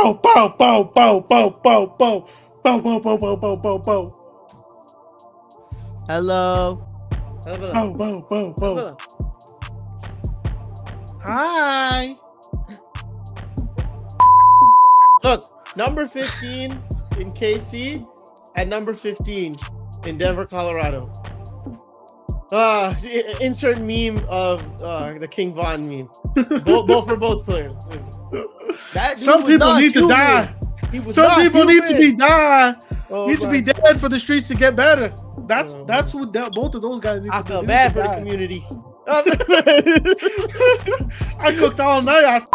bow, bow, bow, bow, bow, bow, bow, bow, bow, bow, bow, bow, bow, bow. Hello. Bow, bow, bow, bow. Hi. Look, number 15 in KC and number 15 in Denver, Colorado. Insert meme of the King Von meme. both for both players. Some people need to die. Some people need to be die. Need to be dead for the streets to get better. That's what both of those guys need to do. I feel bad for the community. I cooked all night.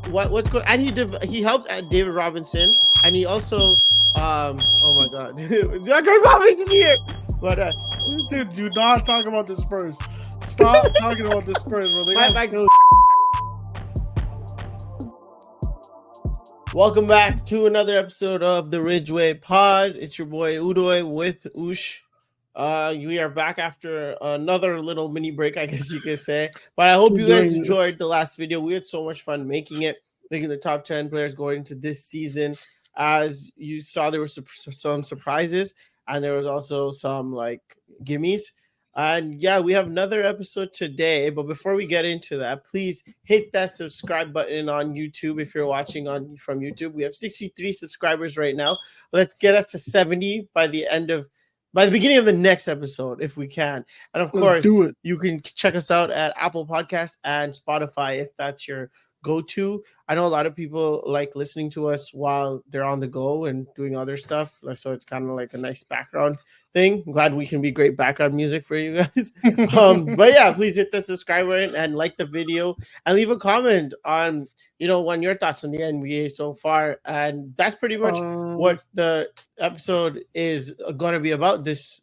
What's good? And he helped David Robinson, and he also oh my god, Greg Robinson's here. But dude, do not talk about the Spurs. Stop talking about the Spurs, bro. Welcome back to another episode of the Ridgeway Pod. It's your boy Udoy with Ush. We are back after another little mini break, I guess you could say. But I hope you guys enjoyed the last video. We had so much fun making the top 10 players going into this season. As you saw, there were some surprises, and there was also some like gimmies. And yeah, we have another episode today. But before we get into that, please hit that subscribe button on YouTube if you're watching from YouTube. We have 63 subscribers right now. Let's get us to 70 by the beginning of the next episode, if we can. And of course, you can check us out at Apple Podcasts and Spotify if that's your go-to. I know a lot of people like listening to us while they're on the go and doing other stuff. So it's kind of like a nice background thing. I'm glad we can be great background music for you guys. But yeah, please hit the subscribe button and like the video and leave a comment on, on your thoughts on the NBA so far. And that's pretty much what the episode is going to be about this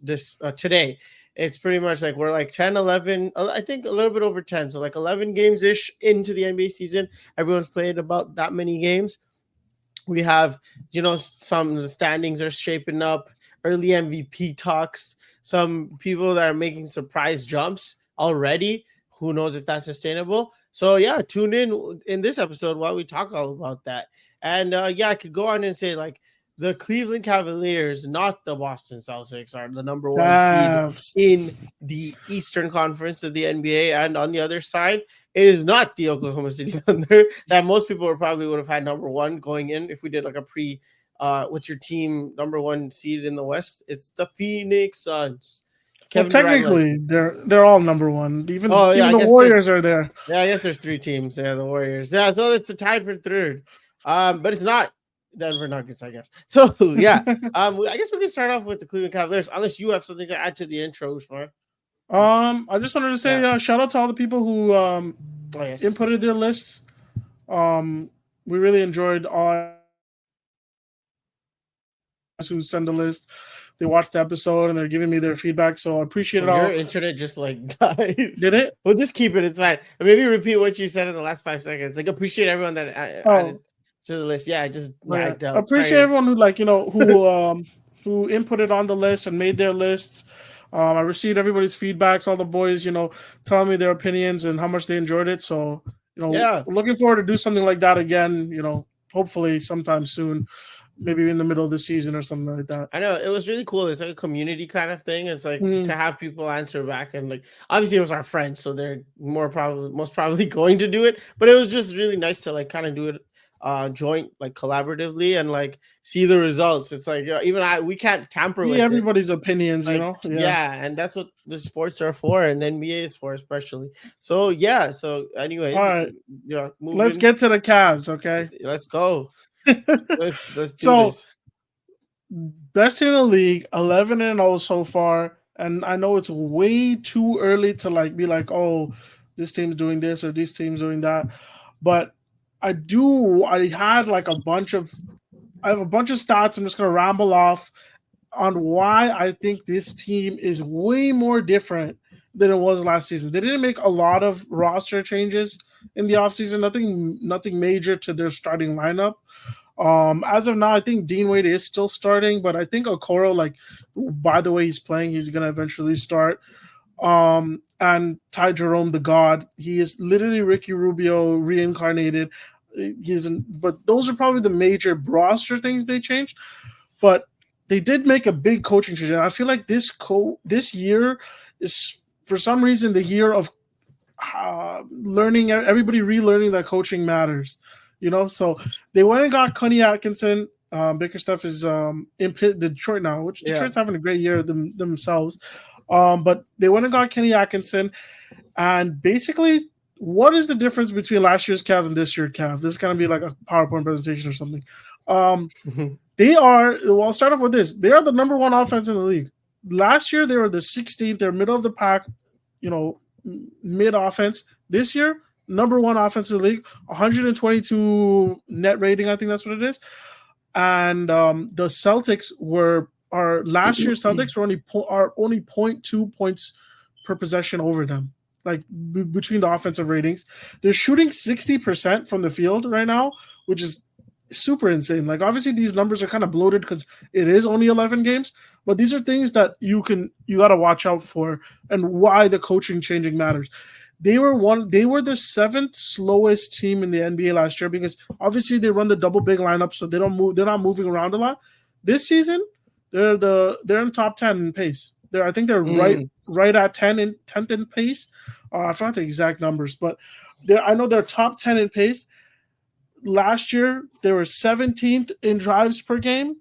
today. It's pretty much like we're like 10, 11, I think a little bit over 10. So like 11 games-ish into the NBA season. Everyone's played about that many games. We have, some of the standings are shaping up, early MVP talks, some people that are making surprise jumps already. Who knows if that's sustainable? So yeah, tune in this episode while we talk all about that. And I could go on and say like, the Cleveland Cavaliers, not the Boston Celtics, are the number one seed in the Eastern Conference of the NBA. And on the other side, it is not the Oklahoma City Thunder that most people probably would have had number one going in if we did like a what's your team number one seed in the West? It's the Phoenix Suns. Technically, they're all number one. Even the Warriors are there. Yeah, I guess there's three teams. Yeah, the Warriors. Yeah, so it's a tied for third. But it's not Denver Nuggets, I guess. So yeah, I guess we can start off with the Cleveland Cavaliers, unless you have something to add to the intro, Ushmar. I just wanted to say shout out to all the people who inputted their lists. We really enjoyed all who send the list. They watched the episode and they're giving me their feedback, so I appreciate it all. Your internet just like died. Did it? We'll just keep it. It's fine. Maybe repeat what you said in the last 5 seconds. Like appreciate everyone that added to the list. Yeah, I just lagged out. I appreciate everyone who who inputted on the list and made their lists. I received everybody's feedbacks, all the boys, telling me their opinions and how much they enjoyed it. So, looking forward to do something like that again, hopefully sometime soon, maybe in the middle of the season or something like that. I know it was really cool. It's like a community kind of thing. It's like to have people answer back, and like obviously it was our friends, so they're most probably going to do it. But it was just really nice to like kind of do it joint, like collaboratively, and like see the results. It's like even we can't tamper with everybody's opinions, like, and that's what the sports are for, and NBA is for especially. So anyways, all right, let's get to the Cavs. Okay, let's go. let's do this. Best team in the league, 11-0 so far, and I know it's way too early to like be like, oh, this team's doing this or this team's doing that, but I have a bunch of stats. I'm just going to ramble off on why I think this team is way more different than it was last season. They didn't make a lot of roster changes in the offseason, nothing major to their starting lineup. As of now, I think Dean Wade is still starting, but I think Okoro, by the way he's playing, he's going to eventually start. And Ty Jerome, the God, he is literally Ricky Rubio reincarnated. But those are probably the major roster things they changed. But they did make a big coaching change. And I feel like this year is for some reason the year of learning, everybody relearning that coaching matters. So they went and got Connie Atkinson. Bickerstaff is in Detroit now, which Detroit's having a great year themselves. But they went and got Kenny Atkinson, and basically, what is the difference between last year's Cav and this year's Cav? This is gonna be like a PowerPoint presentation or something. They are. Well, I'll start off with this. They are the number one offense in the league. Last year they were the 16th. They're middle of the pack. Mid offense. This year, number one offense in the league. 122 net rating. I think that's what it is. And the Celtics are last year's Celtics are only 0.2 points per possession over them, like between the offensive ratings. They're shooting 60% from the field right now, which is super insane. Like obviously these numbers are kind of bloated because it is only 11 games, but these are things that you got to watch out for and why the coaching changing matters. They were the seventh slowest team in the NBA last year because obviously they run the double big lineup, so they don't move. They're not moving around a lot. This season, they're in top 10 in pace. I think they're right at 10th in pace. I forgot the exact numbers, but I know they're top 10 in pace. Last year they were 17th in drives per game.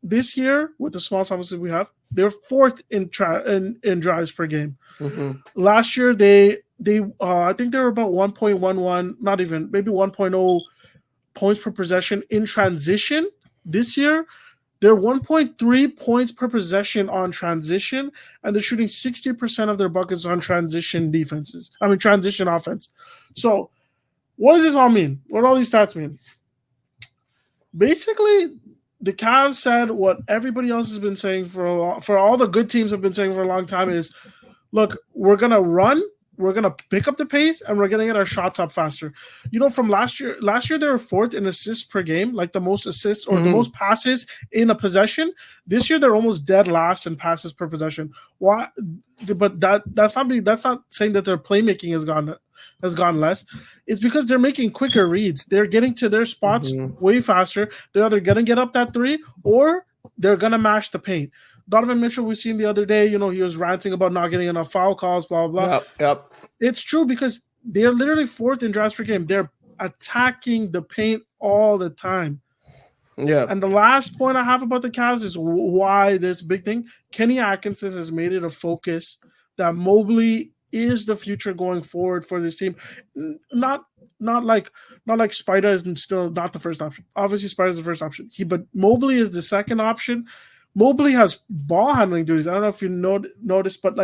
This year, with the small samples that we have, they're fourth in drives per game. Last year they I think they were about 1.11, not even, maybe 1.0 points per possession in transition. This year, they're 1.3 points per possession on transition, and they're shooting 60% of their buckets on transition offense. So, what does this all mean? What do all these stats mean? Basically, the Cavs said what everybody else has been saying for all the good teams have been saying for a long time is, look, we're going to run, we're going to pick up the pace, and we're going to get our shots up faster. From last year they were fourth in assists per game, like the most assists or the most passes in a possession. This year they're almost dead last in passes per possession. Why? But that's not saying that their playmaking has gone less. It's because they're making quicker reads. They're getting to their spots way faster. They're either going to get up that three or they're going to mash the paint. Donovan Mitchell, we seen the other day, he was ranting about not getting enough foul calls, blah, blah, blah. Yep. It's true because they're literally fourth in drives per game. They're attacking the paint all the time. Yeah. And the last point I have about the Cavs is why this big thing. Kenny Atkinson has made it a focus that Mobley is the future going forward for this team. Not like Spider is still not the first option. Obviously, Spider is the first option. But Mobley is the second option. Mobley has ball handling duties. I don't know if you noticed, but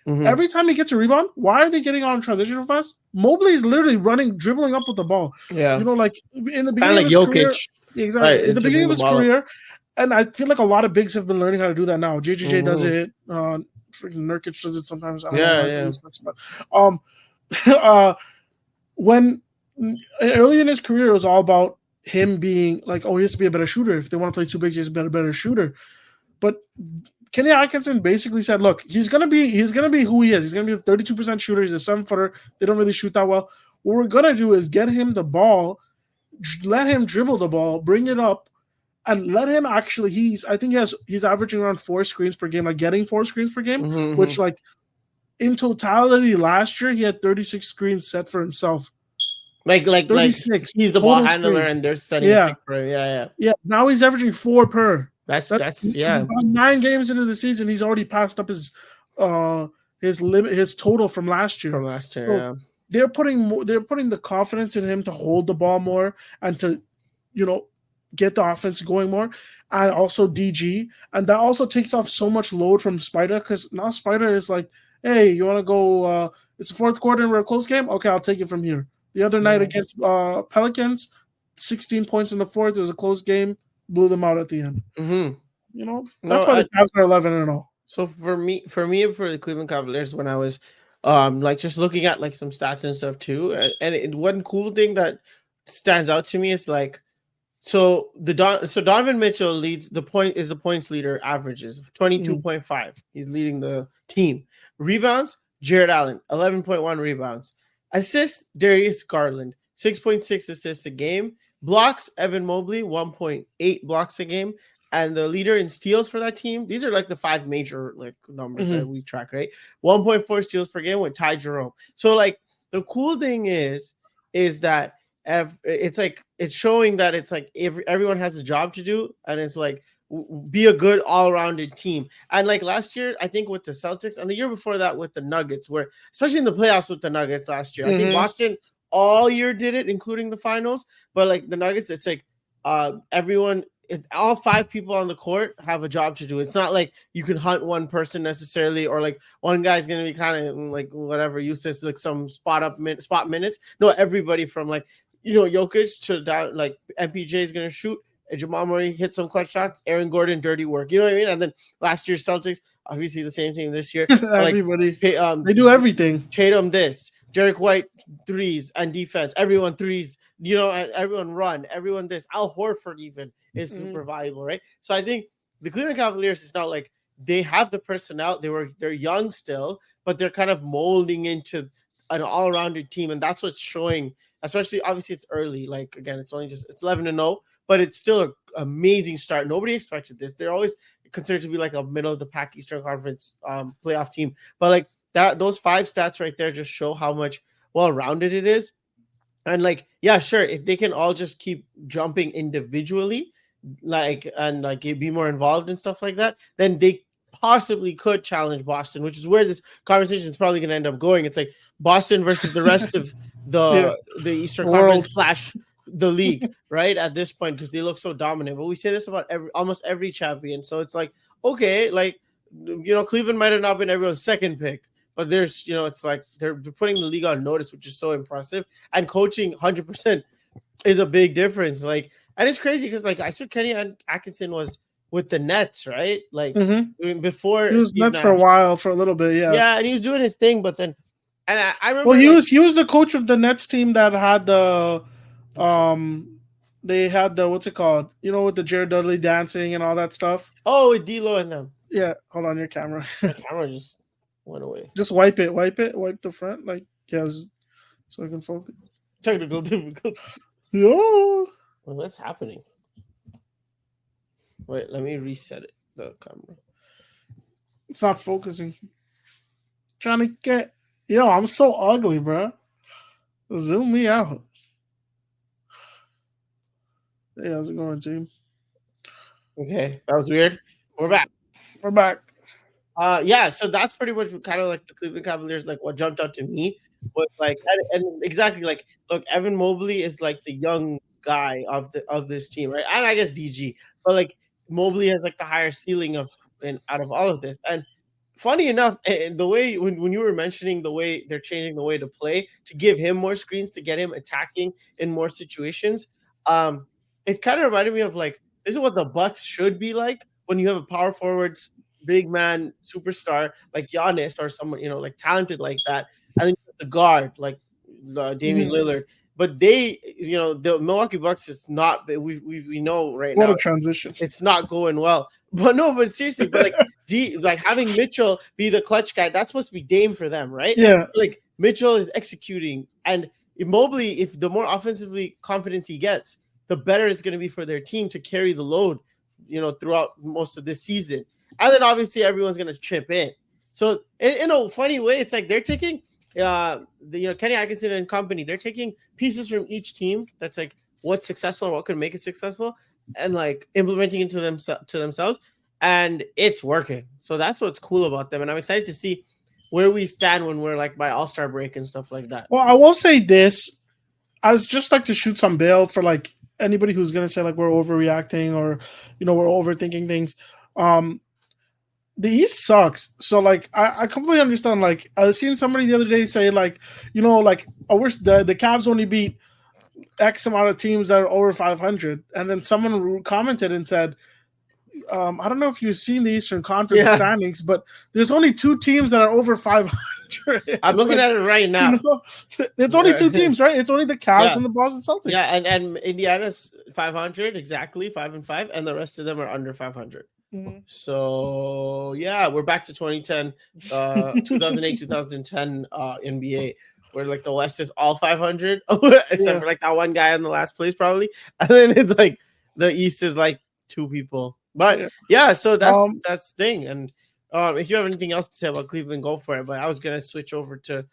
every time he gets a rebound, why are they getting on transition so fast? Mobley is literally dribbling up with the ball. Yeah. like in the beginning of his Jokic. career. Exactly. Right, in the beginning of his career. And I feel like a lot of bigs have been learning how to do that now. JJJ does it. Freaking Nurkic does it sometimes. I don't know. When early in his career, it was all about him being like, he has to be a better shooter. If they want to play two bigs, he has to be a better shooter. But Kenny Atkinson basically said, look, he's gonna be who he is. He's gonna be a 32% shooter. He's a 7-footer. They don't really shoot that well. What we're gonna do is get him the ball, let him dribble the ball, bring it up, and let him actually. I think he's averaging around 4 screens per game, like getting 4 screens per game, which in totality last year he had 36 screens set for himself. Like 36. He's the ball handler and they're setting a pick for him. Yeah. Now he's averaging 4 per. That's 9 games into the season, he's already passed up his limit, his total from last year. So they're putting the confidence in him to hold the ball more and to, get the offense going more, and also DG, and that also takes off so much load from Spider because now Spider is like, hey, you want to go? It's the fourth quarter and we're a close game. Okay, I'll take it from here. The other night against Pelicans, 16 points in the fourth. It was a close game. Blew them out at the end. That's why the Cavs are 11-0. So for me, and for the Cleveland Cavaliers, when I was just looking at some stats and stuff too, and one cool thing that stands out to me is Donovan Mitchell leads the points leader, averages 22.5. He's leading the team. Rebounds, Jared Allen 11.1 rebounds. Assists, Darius Garland 6.6 assists a game. Blocks, Evan Mobley, 1.8 blocks a game. And the leader in steals for that team, these are like the 5 major like numbers that we track, right? 1.4 steals per game with Ty Jerome. So like the cool thing is that it's like it's showing that it's like everyone has a job to do, and it's like be a good all-rounded team. And like last year, I think with the Celtics, and the year before that with the Nuggets, where especially in the playoffs with the Nuggets last year, I think Boston all year did it, including the finals. But like the Nuggets, it's like everyone. All 5 people on the court have a job to do. It's not like you can hunt one person necessarily, or like one guy's going to be kind of like whatever useless, like some spot minutes. No, everybody from like, Jokic to down, like MPJ is going to shoot. Jamal Murray hit some clutch shots. Aaron Gordon, dirty work. You know what I mean? And then last year's Celtics, obviously the same team this year. Everybody, they do everything. Tatum this, Derek White threes and defense. Everyone threes. Everyone run. Everyone this. Al Horford even is super valuable, right? So I think the Cleveland Cavaliers is not like they have the personnel. They're young still, but they're kind of molding into an all-rounded team, and that's what's showing. Especially, obviously, it's early. Like again, it's 11-0, but it's still an amazing start. Nobody expected this. They're always considered to be like a middle of the pack Eastern Conference playoff team, but like those 5 stats right there just show how much well-rounded it is. And like, yeah, sure, if they can all just keep jumping individually, and be more involved and stuff like that, then they possibly could challenge Boston, which is where this conversation is probably going to end up going. It's like Boston versus the rest of the Eastern Conference / the league, right? At this point, because they look so dominant. But we say this about almost every champion. So it's like, okay, like, Cleveland might have not been everyone's second pick, but there's, it's like they're putting the league on notice, which is so impressive. And coaching 100% is a big difference. Like, and it's crazy because like I saw Kenny Atkinson was with the Nets, right? Like before he was Nets for a little bit, yeah, and he was doing his thing, but then, and I remember. Well, he was the coach of the Nets team that had the, they had the, what's it called? With the Jared Dudley dancing and all that stuff. Oh, with D'Lo and them. Yeah, hold on, your camera. My camera just went away. Just wipe the front, like so I can focus. Technical difficulty. Yeah. Well, what's happening? Wait, let me reset it. The camera. It's not focusing. Trying to get. I'm so ugly, bro. Zoom me out. Hey, how's it going, team? Okay, that was weird. We're back. Yeah, so that's pretty much kind of like the Cleveland Cavaliers, like what jumped out to me was like, and exactly like, look, Evan Mobley is like the young guy of this team, right? And I guess DG, but like Mobley has like the higher ceiling out of all of this. And funny enough, the way when you were mentioning the way they're changing the way to play to give him more screens, to get him attacking in more situations, it's kind of reminded me of like, this is what the Bucks should be like when you have a power forward, big man, superstar like Giannis or someone, like talented like that, and then the guard like Damian Lillard. But they, the Milwaukee Bucks is not. We know right now. What a transition! It's not going well. But no, but seriously, but like having Mitchell be the clutch guy, that's supposed to be Dame for them, right? Yeah. Like Mitchell is executing, and Mobley, if the more offensively confidence he gets, the better it's going to be for their team to carry the load, throughout most of this season. And then obviously everyone's going to chip in. So in a funny way, it's like they're taking Kenny Atkinson and company. They're taking pieces from each team that's like what's successful or what could make it successful, and like implementing into themselves, and it's working. So that's what's cool about them, and I'm excited to see where we stand when we're like by All-Star break and stuff like that. Well, I will say this: I was just like to shoot some bail for like anybody who's gonna say like we're overreacting or we're overthinking things. The East sucks. So like I completely understand. Like I seen somebody the other day say like, like I wish the Cavs only beat X amount of teams that are over 500. And then someone commented and said, I don't know if you've seen the Eastern Conference standings, but there's only 2 teams that are over 500. I'm looking at it right now. It's only 2 teams, right? It's only the Cavs and the Boston Celtics. Yeah, and Indiana's 500 exactly, 5-5, and the rest of them are under 500. Mm-hmm. So yeah, we're back to 2010, 2008, 2010 NBA. where like the West is all 500, except Yeah, for like that one guy in the last place probably, and then it's like the East is like two people. But yeah. yeah, so Um, that's thing. And if you have anything else to say about Cleveland, go for it. But I was gonna switch over to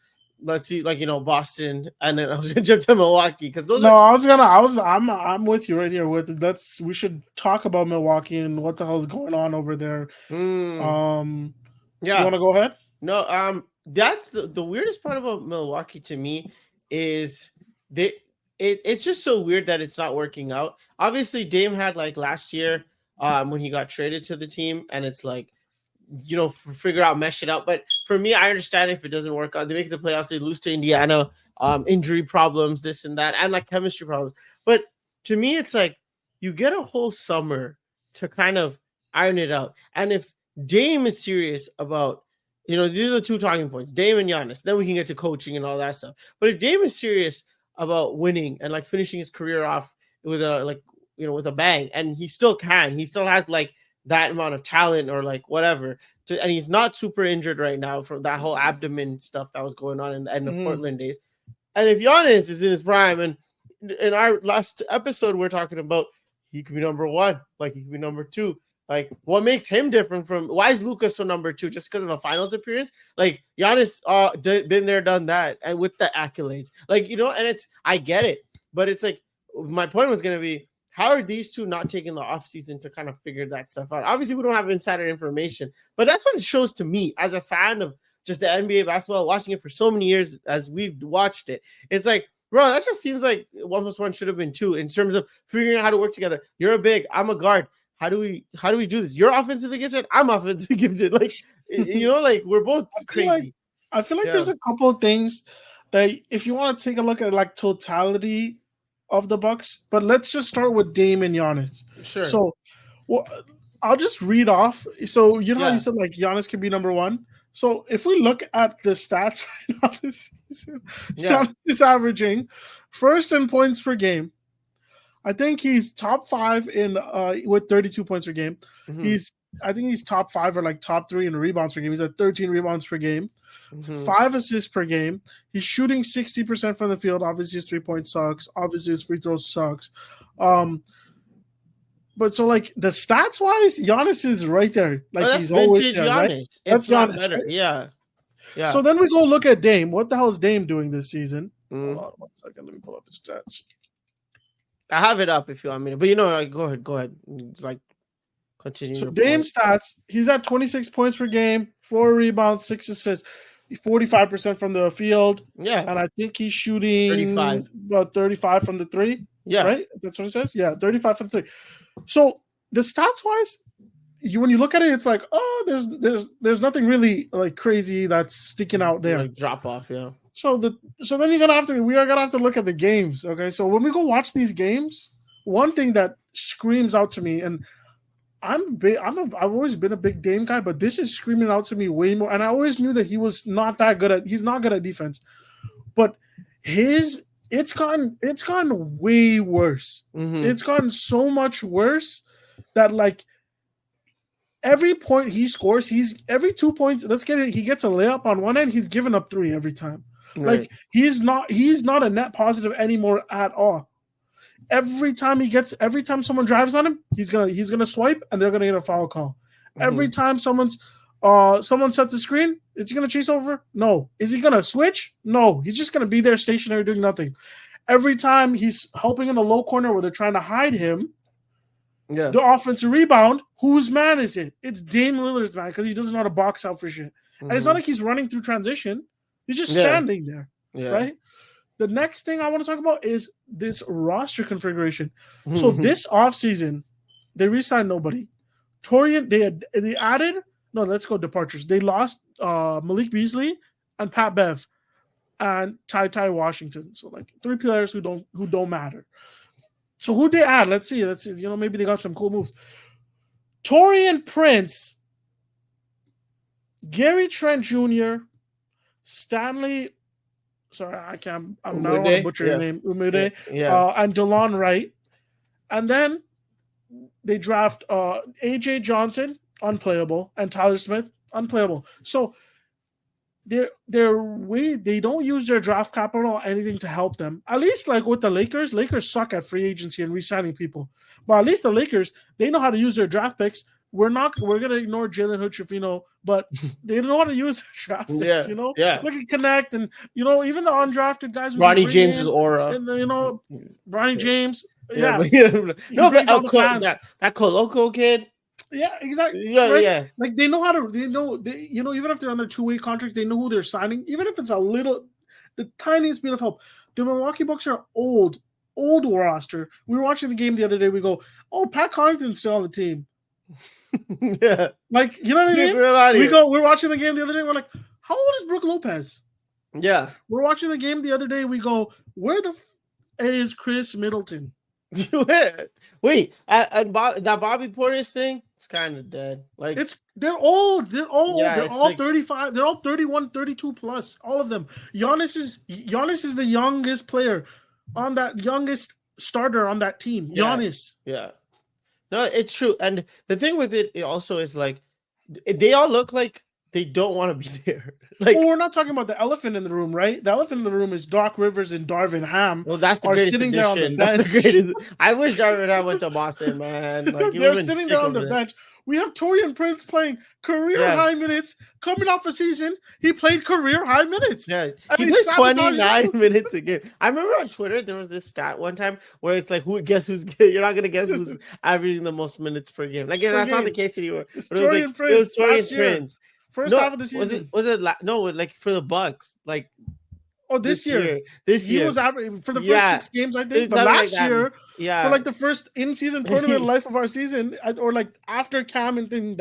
let's see, like Boston, and then I was gonna jump to Milwaukee because those no, are I'm with you right here. We should talk about Milwaukee and what the hell is going on over there. mm, Um, you yeah. want to go ahead? No, that's the weirdest part about Milwaukee to me is they it's just so weird that it's not working out. Obviously, Dame had like last year, when he got traded to the team, and it's like figure out, mesh it out. But for me, I understand if it doesn't work out. They make the playoffs, they lose to Indiana, injury problems, this and that, and like chemistry problems. But to me, it's like you get a whole summer to kind of iron it out. And if Dame is serious about, these are the two talking points, Dame and Giannis, then we can get to coaching and all that stuff. But if Dame is serious about winning and like finishing his career off with a with a bang, and he still can, he still has like that amount of talent or like whatever and he's not super injured right now from that whole abdomen stuff that was going on in the Mm-hmm. Portland days. And if Giannis is in his prime, and in our last episode we're talking about he could be number one, like he could be number two. Like, what makes him different from why is Lucas so number two? Just because of a finals appearance? Like Giannis been there, done that, and with the accolades. Like, and it's I get it, but it's like my point was gonna be, how are these two not taking the offseason to kind of figure that stuff out? Obviously, we don't have insider information, but that's what it shows to me as a fan of just the NBA basketball, watching it for so many years as we've watched it. It's like, bro, that just seems like 1+1 should have been 2 in terms of figuring out how to work together. You're a big, I'm a guard. How do we do this? You're offensively gifted, I'm offensively gifted. Like, like we're both crazy. I feel like there's a couple of things that if you want to take a look at like totality of the Bucks, but let's just start with Dame and Giannis. Sure. So, well, I'll just read off. So how you said like Giannis could be number one. So if we look at the stats right now this season, Giannis is averaging first in points per game. I think he's top 5 in with 32 points per game. Mm-hmm. I think he's top 5 or like top 3 in rebounds per game. He's at 13 rebounds per game, 5 assists per game. He's shooting 60% from the field. Obviously, his 3-point sucks. Obviously, his free throw sucks. But so like the stats wise, Giannis is right there. Like he's always there, Giannis. Right? That's Giannis. Better. Right? Yeah. So then we go look at Dame. What the hell is Dame doing this season? Hold on 1 second. Let me pull up his stats. I have it up if you want me to, but like, go ahead. Like, continue. So Dame stats, he's at 26 points per game, 4 rebounds, 6 assists, 45% from the field. Yeah. And I think he's shooting about 35 from the 3. Yeah. Right? That's what it says? Yeah, 35 from the 3. So the stats wise, when you look at it, it's like, there's nothing really like crazy that's sticking out there. Like drop off, yeah. So then we are gonna have to look at the games. Okay. So when we go watch these games, one thing that screams out to me, and I've always been a big Dame guy, but this is screaming out to me way more. And I always knew that he's not good at defense, but it's gotten way worse. Mm-hmm. It's gotten so much worse that like every point he scores, every 2 points. He gets a layup on one end. He's giving up 3 every time. Right. Like he's not a net positive anymore at all. Every time someone drives on him, he's gonna swipe and they're gonna get a foul call. Mm-hmm. Every time someone sets a screen, is he gonna chase over? No. Is he gonna switch? No. He's just gonna be there stationary doing nothing. Every time he's helping in the low corner where they're trying to hide him, the offensive rebound, whose man is it? It's Dame Lillard's man, because he doesn't know how to box out for shit. Mm-hmm. And it's not like he's running through transition. He's just standing there, right? The next thing I want to talk about is this roster configuration. Mm-hmm. So this offseason, they re-signed nobody. Torian, they added, no, let's go departures. They lost Malik Beasley and Pat Bev and Ty Washington. So like 3 players who don't matter. So who they add? Let's see. Maybe they got some cool moves. Torian Prince, Gary Trent Jr., Stanley. Sorry, I can't. I don't want to butcher your name. Umude. And DeLon Wright. And then they draft AJ Johnson, unplayable, and Tyler Smith, unplayable. So they don't use their draft capital or anything to help them. At least like with the Lakers suck at free agency and re-signing people. But at least the Lakers, they know how to use their draft picks. We're gonna ignore Jalen Hood, but they know how to use their draft picks, Yeah. Look at connect and even the undrafted guys who Ronnie James's aura. And Ronnie James. Yeah. Yeah. No, but that Coloco kid. Yeah, exactly. Yeah, right? yeah. Like they know how to. They know. Even if they're on their two-way contracts, they know who they're signing. Even if it's the tiniest bit of help. The Milwaukee Bucks are old roster. We were watching the game the other day. We go, "Oh, Pat Connaughton's still on the team." Yeah, like you know what I mean. We're watching the game the other day. We're like, "How old is Brook Lopez?" Yeah, we're watching the game the other day. We go, "Where the is Chris Middleton?" Wait, that Bobby Portis thing, it's kind of dead. Like they're old. They're all 35. They're all 31, 32 plus. All of them. Giannis is the youngest player on that youngest starter on that team. Giannis. Yeah. No, it's true. And the thing with it also is like they all look like they don't want to be there. Like, we're not talking about the elephant in the room, right? The elephant in the room is Doc Rivers and Darvin Ham. Well, that's the greatest addition. That's the greatest. I wish Darvin Ham went to Boston, man. Like, they're sitting there on the bench. We have Torian Prince playing career high minutes. Coming off a season, he played career high minutes. Yeah, he played 29 minutes a game. I remember on Twitter there was this stat one time where it's like, you're not gonna guess who's averaging the most minutes per game. Like that's not the case anymore. It was Torian Prince. First half of the season. Was it like for the Bucks? Like this year. He was averaging for the first 6 games, I think. But last year, for like the first in-season tournament life of our season, or like after Cam and then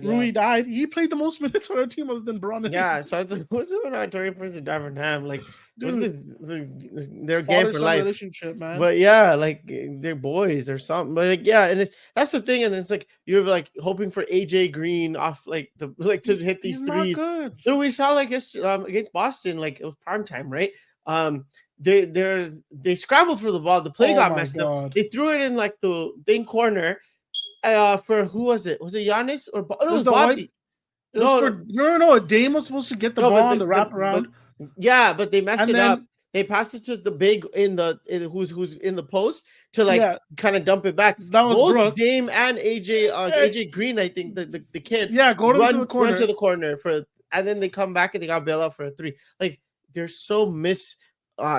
Rui died, he played the most minutes on our team other than Bron. Yeah, so it's like, what's going on, Torian Prince and Darvin Ham? Like, what's their game for life? Relationship, man. But yeah, like they're boys or something. But like, yeah, and that's the thing, and it's like you're like hoping for AJ Green off to hit these threes. So we saw like against Boston, like it was prime time, right? They scrambled for the ball. The play got messed up. They threw it in like the thing corner. For who was it? Was it Giannis or it was Bobby? No. Dame was supposed to get the ball on the wraparound. But they messed it up. They passed it to the big who's in the post to kind of dump it back. That was both Brooke. Dame and AJ Green, I think the kid. Yeah, run to the corner and then they come back and they got bailed out for a 3. Like there's so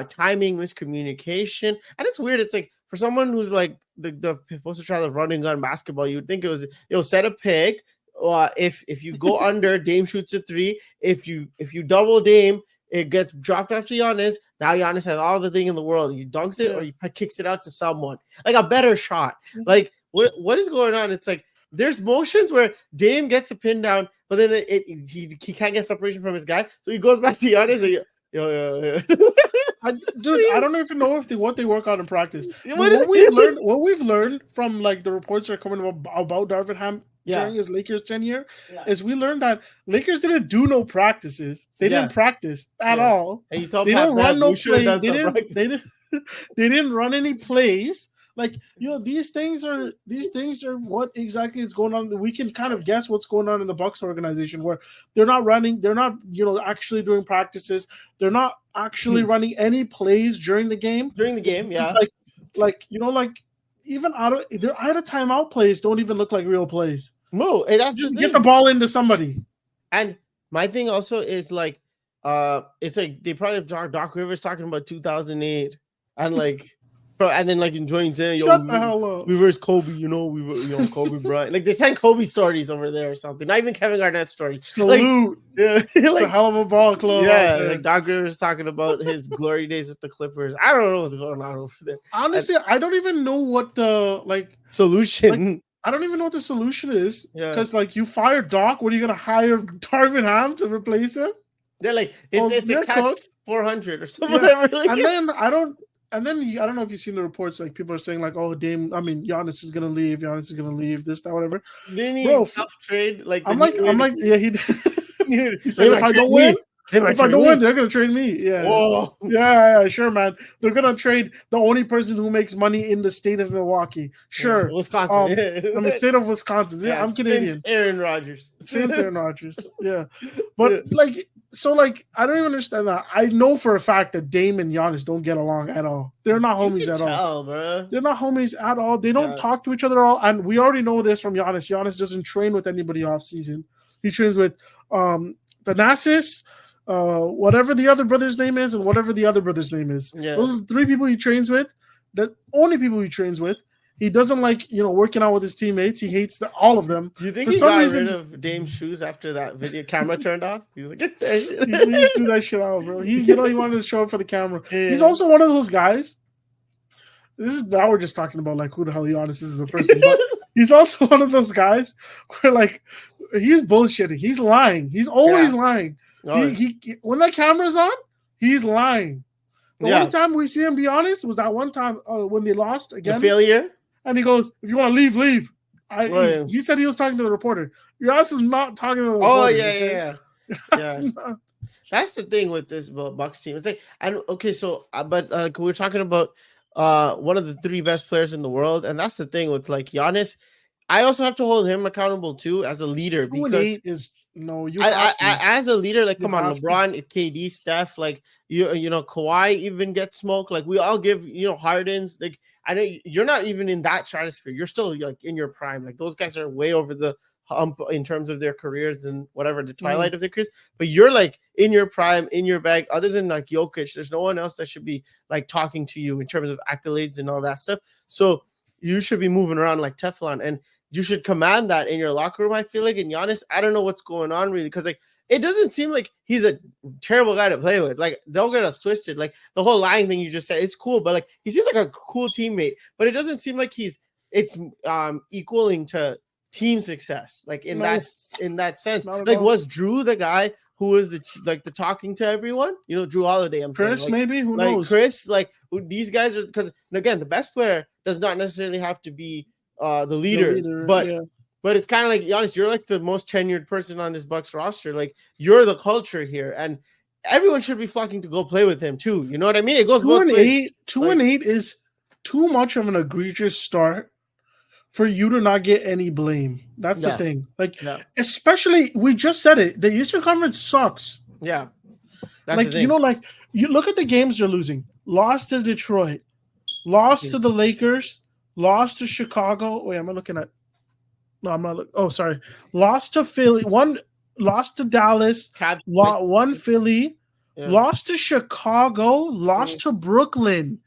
timing, miscommunication, and it's weird. It's like for someone who's like the supposed to try the running gun basketball, you'd think it was set a pick. If you go under, Dame shoots a 3. If you double Dame, it gets dropped off to Giannis. Now Giannis has all the thing in the world. You dunks it or you kicks it out to someone like a better shot. Like what is going on? It's like there's motions where Dame gets a pin down, but then he can't get separation from his guy, so he goes back to Giannis. And I don't even know what they work on in practice. What we've learned from like the reports that are coming about Darvin Ham during his Lakers tenure is we learned that Lakers didn't do no practices. They didn't practice at all. And you told they didn't run no plays. They didn't run any plays. Like these things are what exactly is going on. We can kind of guess what's going on in the Bucks organization where they're not running, they're not actually doing practices, they're not actually running any plays during the game. Yeah. Like even out of timeout plays don't even look like real plays. No, that's just get the ball into somebody. And my thing also is like, it's like they probably have Doc Rivers talking about 2008 and like. Bro, and then like enjoying saying, shut the hell up. We versus Kobe, Kobe Bryant. Like they send Kobe stories over there or something. Not even Kevin Garnett stories. Salute. It's a hell of a ball club. Yeah, like Doc Rivers talking about his glory days with the Clippers. I don't know what's going on over there. Honestly, I don't even know what the solution. I don't even know what the solution is. Because you fire Doc, what are you gonna hire Darvin Ham to replace him? They're like it's a catch 400 or something. Whatever. Like, And then I don't know if you've seen the reports, like people are saying like, oh, Giannis is gonna leave, this, that, whatever. Didn't he self-trade? Like I'm like, yeah, he did. He said if I don't win, they're gonna trade me. Yeah. Whoa. Yeah, sure, man. They're gonna trade the only person who makes money in the state of Milwaukee. Sure. Wisconsin. In the state of Wisconsin. Yeah, I'm Canadian. Since Aaron Rodgers. Yeah. But So like I don't even understand that. I know for a fact that Dame and Giannis don't get along at all. They're not You homies can at all. tell, bro. They're not homies at all. They don't Yeah, talk to each other at all. And we already know this from Giannis. Giannis doesn't train with anybody off season. He trains with Thanasis, whatever the other brother's name is, and whatever the other brother's name is. yeah. Those are the three people he trains with. The only people he trains with. He doesn't like, working out with his teammates. He hates all of them. Do you think For he some got reason, rid of Dame's shoes after that video camera turned off? He was like, "Get that shit." he threw that shit out, bro. He wanted to show it for the camera. Yeah. He's also one of those guys. This is now we're just talking about like who the hell Giannis is as a person, but he's also one of those guys where like he's bullshitting. He's lying. He's always lying. Oh, He when that camera's on, he's lying. The yeah. only time we see him be honest was that one time when they lost The again. failure. And he goes, "If you want to leave, leave." Yeah. He said he was talking to the reporter. Your ass is not talking to the reporter. Oh yeah, okay? yeah. That's Yeah. not- That's the thing with this Bucks team. It's like I don't. Okay, so but we're talking about one of the three best players in the world, and that's the thing with like Giannis. I also have to hold him accountable too as a leader 2 and because 8 is no. You I, have to. as a leader, like, You come on, have to. LeBron, KD, Steph, like you know, Kawhi even gets smoked. Like we all give, Harden's. Like I know you're not even in that stratosphere. You're still like in your prime. Like those guys are way over the hump in terms of their careers and whatever the twilight of their careers. But you're like in your prime, in your bag. Other than like Jokic, there's no one else that should be like talking to you in terms of accolades and all that stuff. So you should be moving around like Teflon and you should command that in your locker room. I feel like in Giannis, I don't know what's going on really because like it doesn't seem like he's a terrible guy to play with. Like don't get us twisted. Like the whole lying thing you just said, it's cool, but like he seems like a cool teammate. But it doesn't seem like it's equaling to team success. Like in that sense, like was Drew the guy who was the talking to everyone? Drew Holiday. Chris, saying, maybe who like knows? Chris, like these guys are because again, the best player does not necessarily have to be the leader, but it's kind of like Giannis, you're like the most tenured person on this Bucks roster. Like you're the culture here, and everyone should be flocking to go play with him too. You know what I mean? It goes 2-8. 2-8 is too much of an egregious start for you to not get any blame. That's the thing. Like, especially we just said it. The Eastern Conference sucks. Yeah, that's like the thing. Like you look at the games they're losing. Lost to Detroit, lost to the Lakers. Lost to Chicago. Wait, am I looking at? No, I'm not. Oh, sorry. Lost to Philly. Lost to Dallas. One Philly. Yeah. Lost to Chicago. Lost to Brooklyn.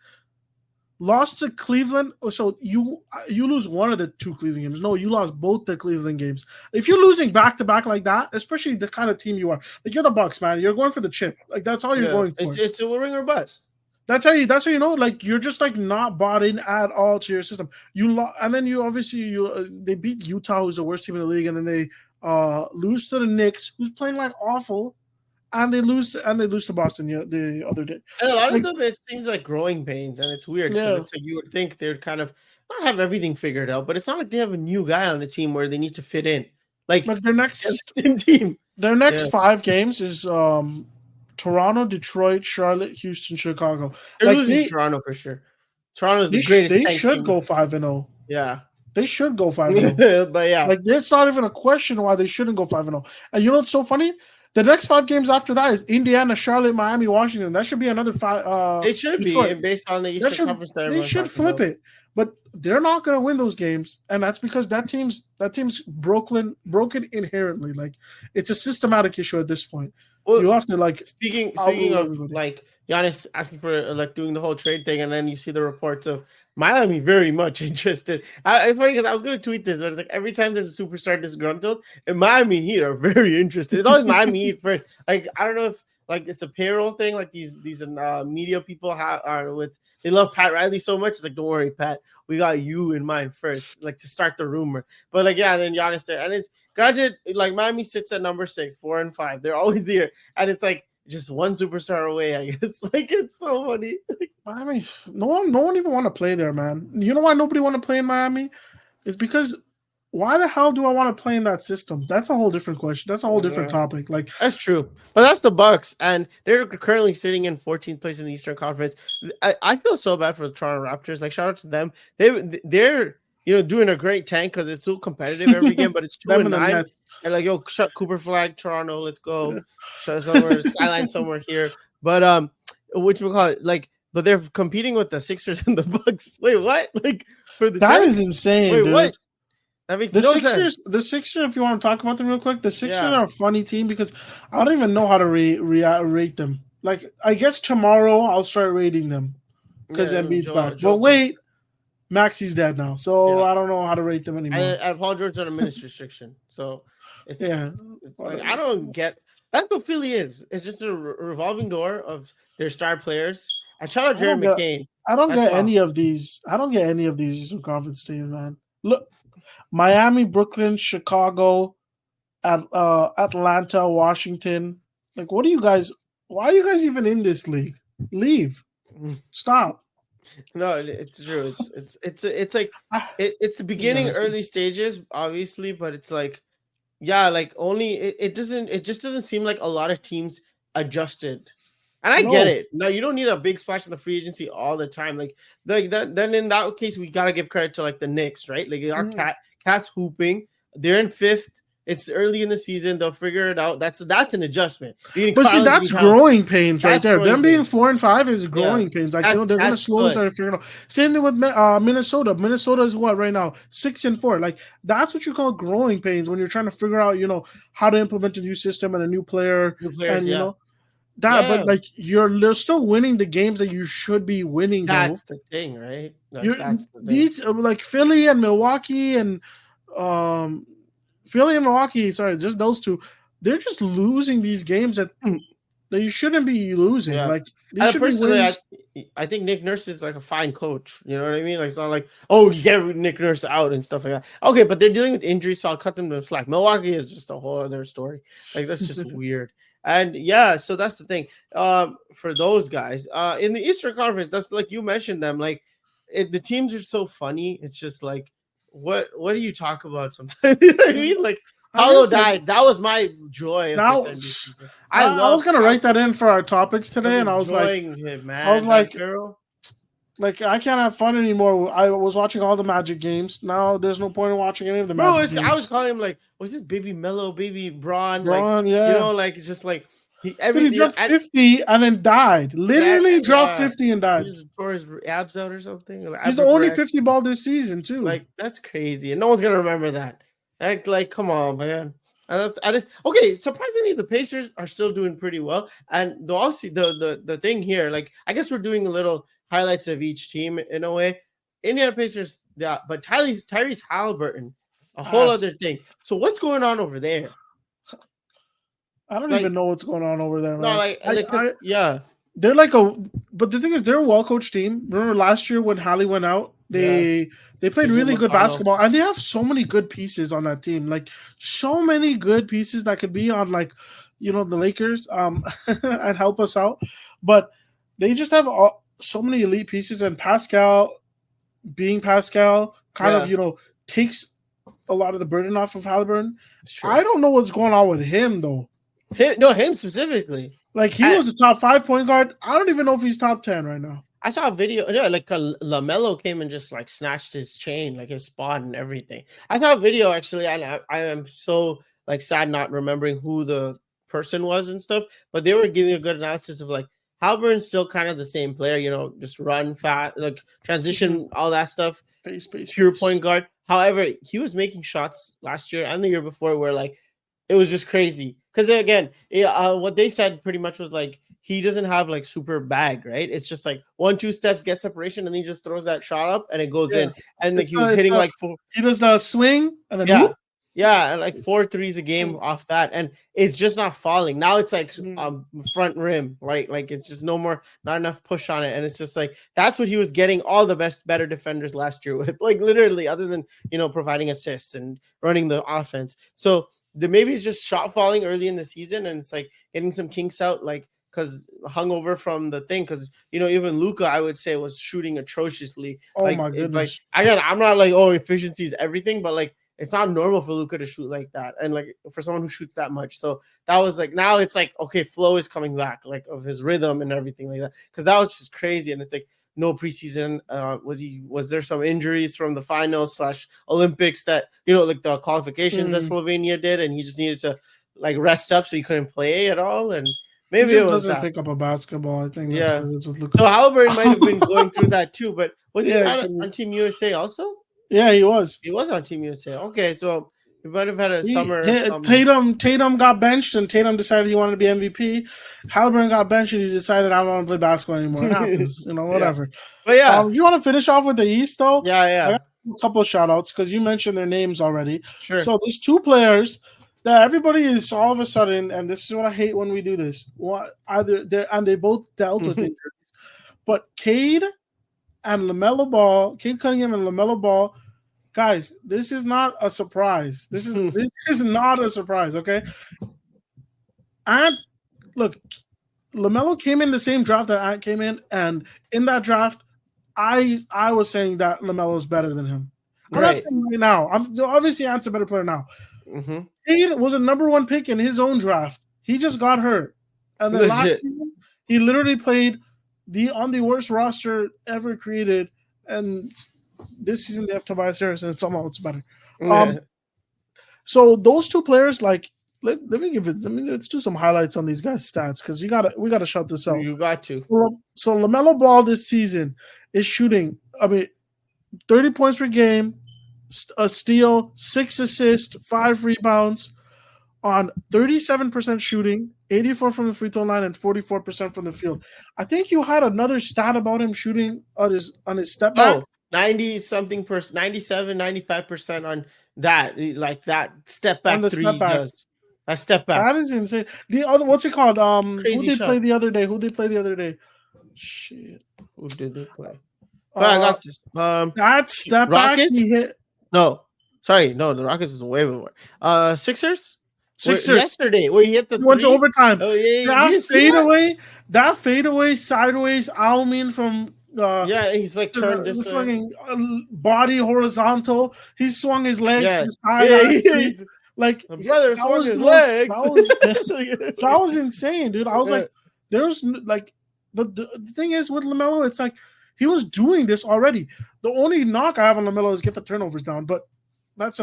Lost to Cleveland. So you lose one of the two Cleveland games. No, you lost both the Cleveland games. If you're losing back to back like that, especially the kind of team you are, like you're the Bucks, man. You're going for the chip. Like that's all you're going for. It's a ring or bust. That's how you know, like you're just like not bought in at all to your system. And then you obviously they beat Utah, who's the worst team in the league, and then they lose to the Knicks, who's playing like awful, and they lose to Boston the other day. And a lot of them, it seems like growing pains, and it's weird because it's like you would think they'd kind of not have everything figured out, but it's not like they have a new guy on the team where they need to fit in. Like their next team, their next 5 games is Toronto, Detroit, Charlotte, Houston, Chicago. They're losing Toronto for sure. Toronto's the greatest. They should go 5-0. Yeah, they should go 5-0. But yeah, like there's not even a question why they shouldn't go 5-0. And you know what's so funny? The next 5 games after that is Indiana, Charlotte, Miami, Washington. That should be another 5. It should be based on the Eastern Conference. They should flip it, but they're not going to win those games, and that's because that team's broken inherently. Like it's a systematic issue at this point. Well, you have to like speaking of everybody. Like Giannis asking for like doing the whole trade thing, and then you see the reports of Miami very much interested. It's funny because I was going to tweet this, but it's like every time there's a superstar disgruntled, and Miami Heat are very interested. It's always Miami Heat first. Like I don't know if like it's a payroll thing. Like these media people they love Pat Riley so much. It's like, don't worry, Pat, we got you in mind first, like to start the rumor. But like then Giannis there, and it's granted like Miami sits at number 6, 4 and 5. They're always there, and it's like just one superstar away. I guess like it's so funny. Miami, no one even want to play there, man. You know why nobody want to play in Miami? It's because why the hell do I want to play in that system? That's a whole different question. That's a whole different topic. Like that's true, but that's the Bucks, and they're currently sitting in 14th place in the Eastern Conference. I feel so bad for the Toronto Raptors. Like shout out to them. They're doing a great tank because it's so competitive every game, but it's 2-9. And like, yo, shut Cooper Flag, Toronto, let's go. Shut somewhere, Skyline somewhere here. But which we call it, like, but they're competing with the Sixers and the Bucks. Wait, what? Like for the That is tenth? insane, Wait, dude. what? That makes no sense. The Sixers, if you want to talk about them real quick, the Sixers Yeah. are a funny team because I don't even know how to rate them. Like, I guess tomorrow I'll start rating them because Embiid's back. But wait, Maxi's dead now, so I don't know how to rate them anymore. And Paul George on a minutes restriction, so it's like I don't get. That's what Philly is. It's just a revolving door of their star players. And shout out Jerry McCain. I don't get any of these. I don't get any of these Eastern Conference teams, man. Look, Miami, Brooklyn, Chicago, Atlanta, Washington. Like, what are you guys? Why are you guys even in this league? Leave. Stop. No, it's true. It's like it's the beginning, early stages, obviously, but it's like, yeah, like only it just doesn't seem like a lot of teams adjusted. And I get it. No, you don't need a big splash in the free agency all the time. Like that. Then in that case, we gotta give credit to like the Knicks, right? Like our Cats hooping. They're in fifth. It's early in the season. They'll figure it out. That's an adjustment. But see, that's growing pains right there. Them being 4 and 5 is growing pains. Like they're going to slowly start figuring out. Same thing with Minnesota. Minnesota is what right now 6 and 4. Like that's what you call growing pains when you're trying to figure out, how to implement a new system and a new player. Players, and, but like they're still winning the games that you should be winning. That's the thing, right? That's the thing. These like Philly and Milwaukee and Philly and Milwaukee, sorry, just those two. They're just losing these games that you shouldn't be losing. Yeah. Like personally, I think Nick Nurse is like a fine coach. You know what I mean? Like it's not like, oh, you get Nick Nurse out and stuff like that. Okay, but they're dealing with injuries, so I'll cut them to slack. Milwaukee is just a whole other story. Like that's just weird. And yeah, so that's the thing. For those guys, in the Eastern Conference, that's like you mentioned them. Like the teams are so funny. It's just like, what do you talk about sometimes? You know what I mean? Like Paulo died. That was my joy. I was gonna write that in for our topics today, and I was like, I was like, like I can't have fun anymore. I was watching all the Magic games. Now there's no point in watching any of the Magic games. I was calling him like, was this baby Mello, baby Braun? Like, yeah. Like just like he dropped 50 and then died. Literally dropped 50 and died. He just tore his abs out or something. He's the only 50 ball this season too. Like that's crazy, and no one's gonna remember that. Like come on, man. Okay, surprisingly, the Pacers are still doing pretty well, and the thing here, like I guess we're doing a little highlights of each team in a way. Indiana Pacers, yeah, but Tyrese Halliburton, a whole other thing. So what's going on over there? I don't even know what's going on over there. Man. No, yeah. They're but the thing is, they're a well-coached team. Remember last year when Hallie went out, they played really good basketball, and they have so many good pieces on that team. Like so many good pieces that could be on the Lakers and help us out. But they just have so many elite pieces, and Pascal being Pascal kind of takes a lot of the burden off of Halliburton. Sure. I don't know what's going on with him though. Him specifically. Like he was a top 5 point guard. I don't even know if he's top 10 right now. I saw a video. Like LaMelo came and just like snatched his chain, like his spot and everything. I saw a video actually, and I am so like sad not remembering who the person was and stuff. But they were giving a good analysis of like Halliburton's still kind of the same player, just run fast, like transition, all that stuff. Pure point guard. However, he was making shots last year and the year before where like it was just crazy. Because again, what they said pretty much was like he doesn't have like super bag, right? It's just like 1-2 steps, get separation, and then he just throws that shot up and it goes in. And like he was hitting like 4. He does the swing and then yeah, like 4 threes a game off that, and it's just not falling. Now it's like front rim, right? Like it's just not enough push on it, and it's just like that's what he was getting all the better defenders last year with, like literally, other than providing assists and running the offense. So maybe it's just shot falling early in the season, and it's like getting some kinks out, like because hungover from the thing. Because even Luka, I would say, was shooting atrociously. Oh my goodness! I'm not like efficiency is everything, but like it's not normal for Luka to shoot like that, and like for someone who shoots that much. So that was like now it's like okay, flow is coming back, like of his rhythm and everything like that. Because that was just crazy, and it's like no preseason. Was there some injuries from the finals / Olympics that like the qualifications that Slovenia did, and he just needed to like rest up, so he couldn't play at all, and maybe he it just was doesn't that. pick up a basketball. I think that's Yeah. what it is with Luka. So Halliburton might have been going through that too, but was he Yeah, not on Team USA also? Yeah, he was. He was on Team USA. Okay, so he might have had a summer. Tatum got benched, and Tatum decided he wanted to be MVP. Halliburton got benched, and he decided I don't want to play basketball anymore. It happens, whatever. Yeah. But yeah, if you want to finish off with the East, though, yeah, I got a couple of shout outs because you mentioned their names already. Sure. So there's two players that everybody is all of a sudden, and this is what I hate when we do this. They both dealt with injuries, but Cade and LaMelo Ball, Cade Cunningham and LaMelo Ball. Guys, this is not a surprise. This is not a surprise, okay? And look, LaMelo came in the same draft that Ant came in, and in that draft, I was saying that LaMelo is better than him. I'm not saying right now. Obviously Ant's a better player now. Cade was a number 1 pick in his own draft. He just got hurt, and then last season, he literally played on the worst roster ever created, and this season they have Tobias Harris, and somehow it's better. So those two players, like, let's do some highlights on these guys' stats because we gotta shout this out. You got to. So LaMelo Ball this season is shooting, 30 points per game, a steal, 6 assists, 5 rebounds, on 37% shooting, 84 from the free throw line, and 44% from the field. I think you had another stat about him shooting on his step back. Oh, 90-something percent, 97, 95% on that, like that step back three he does. That step back. That is insane. The other, what's it called? Who did they play the other day? Shit. Who did they play? I got this. That step Rockets? back he hit. No, the Rockets is way more. Sixers yesterday where he hit the went to overtime. Oh yeah, that fadeaway sideways Almin from he's like turned this fucking body horizontal. He swung his legs his like my brother swung his legs. That was insane, dude. I was like, there's like the thing is with LaMelo, it's like he was doing this already. The only knock I have on LaMelo is get the turnovers down, but that's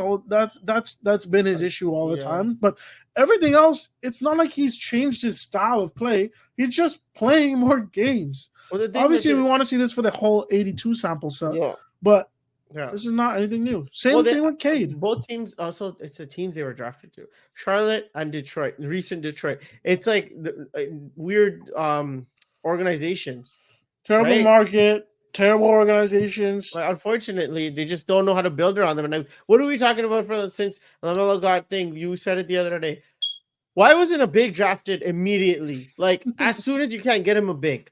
been his issue all the time. But everything else, it's not like he's changed his style of play. He's just playing more games. Well, obviously, we want to see this for the whole 82 sample set. Yeah. But this is not anything new. Same thing with Cade. Both teams also, it's the teams they were drafted to. Charlotte and Detroit, recent Detroit. It's like weird organizations. Terrible market. Terrible organizations. But unfortunately, they just don't know how to build around them. And what are we talking about since LaMelo got thing? You said it the other day. Why wasn't a big drafted immediately? Like, as soon as you can, get him a big.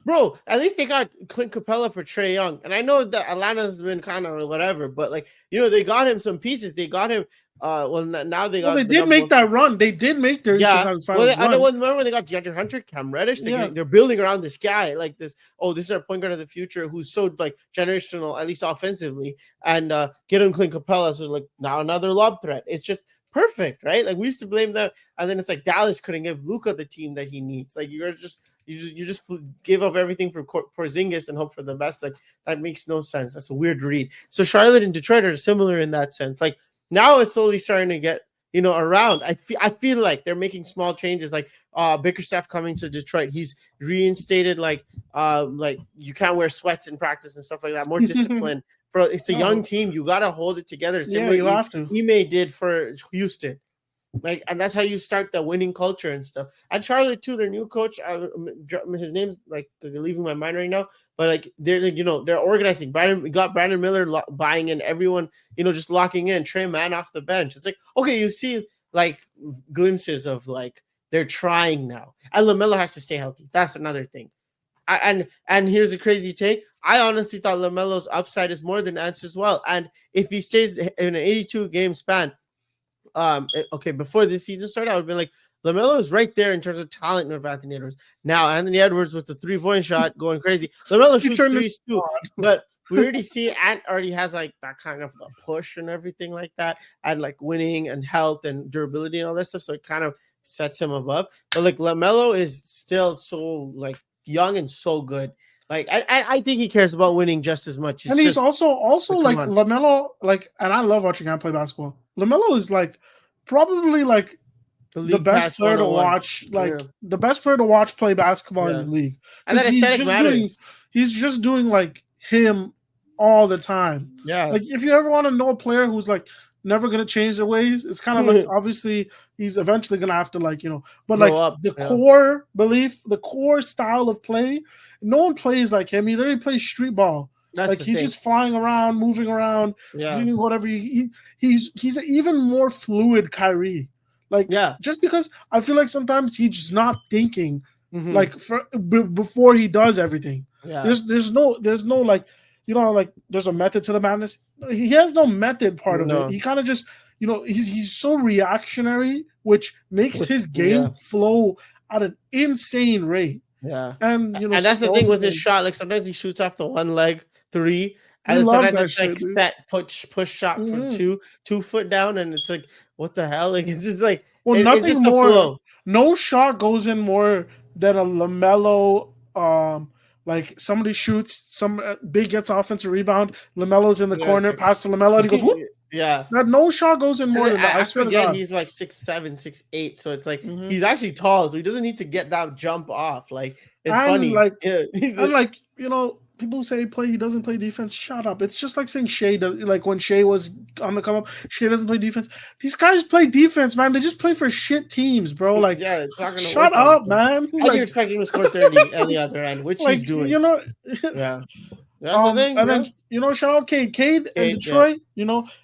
Bro, at least they got Clint Capella for Trae Young. And I know that Atlanta's been kind of whatever, but they got him some pieces. They got him now they got. Well, they did make that run. They did make their I remember when they got DeAndre Hunter, Cam Reddish. They're building around this guy like this. Oh, this is our point guard of the future who's so like generational, at least offensively, and get him Clint Capella. So like now another lob threat. It's just perfect, right? Like we used to blame them, and then it's like Dallas couldn't give Luka the team that he needs. Like you just give up everything for Porzingis and hope for the best. Like that makes no sense. That's a weird read. So Charlotte and Detroit are similar in that sense. Like now it's slowly starting to get around. I feel like they're making small changes. Like Bickerstaff coming to Detroit, he's reinstated like you can't wear sweats in practice and stuff like that. More discipline. It's a young team. You gotta hold it together. Same way you have to. Ime did for Houston. Like, and that's how you start the winning culture and stuff. And Charlotte too, their new coach, his name's like leaving my mind right now, but like they're they're organizing. We got Brandon Miller buying in, everyone just locking in. Trey Mann off the bench. It's like okay, you see like glimpses of like they're trying now. And LaMelo has to stay healthy. That's another thing. And here's a crazy take. I honestly thought LaMelo's upside is more than Ants as well. And if he stays in an 82 game span. Before this season started, I would have been like, LaMelo is right there in terms of talent with Anthony Edwards. Now, Anthony Edwards with the 3-point shot going crazy. LaMelo shoots threes too, but we already see Ant already has like that kind of a push and everything like that, and like winning and health and durability and all that stuff. So it kind of sets him above. But like LaMelo is still so like young and so good. Like I think he cares about winning just as much. It's And he's just also come like on. LaMelo, like, and I love watching him play basketball. LaMelo is like probably like The the league best pass player to 101. watch, Yeah. like the best player to watch play basketball in Yeah. the league And because that aesthetic matters. he's just doing like him all the time. Yeah. Like if you ever want to know a player who's like never gonna change their ways, it's kind of like obviously he's eventually gonna have to like but Grow like up. the Yeah. core belief, the core style of play, no one plays like him. He literally plays street ball. That's Like the he's thing. just flying around, moving around, Yeah. doing whatever. He's an even more fluid Kyrie. Like Yeah. just because I feel like sometimes he's just not thinking Mhm. like before he does everything. Yeah. There's no like like there's a method to the madness. He has no method part of it. No. He kind of just he's so reactionary, which makes his Yeah. game flow at an insane rate. Yeah. And And that's the thing with his Stroll's shot. Like sometimes he shoots off the one leg three, He and then loves sometimes that it's like shit, dude. set push shot for Mhm. 2 foot down, and it's like what the hell? Like it's just like Well, it's nothing just a more. flow. No shot goes in more than a LaMelo. Like somebody shoots, some big gets offensive rebound. LaMelo's in the Yeah, it's corner, like, pass to LaMelo, and he goes, "Whoop!" yeah. That no shot goes in more And than that. I swear to forget God. he's like 6'7", 6'8", so it's like Mhm. he's actually tall, so he doesn't need to get that jump off. Like it's And funny. like, Yeah, people say he doesn't play defense. Shut up! It's just like saying Shea does. Like when Shea was on the come up, Shea doesn't play defense. These guys play defense, man. They just play for shit teams, bro. Like, yeah, it's not gonna shut work out. up, man. And Like, you expect him to score 30 on the other end, which he's like doing. yeah. That's the thing. And Yeah. then shout out Cade and Cade, yeah. Detroit.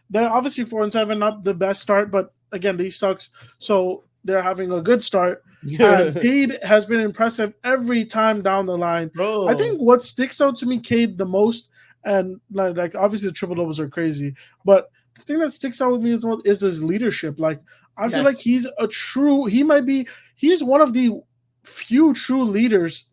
They're obviously 4-7, not the best start, but again, they sucks. So they're having a good start. And Cade has been impressive every time down the line. Bro. I think what sticks out to me, Cade, the most, and like obviously the triple doubles are crazy, but the thing that sticks out with me is his leadership. Like I feel like he's one of the few true leaders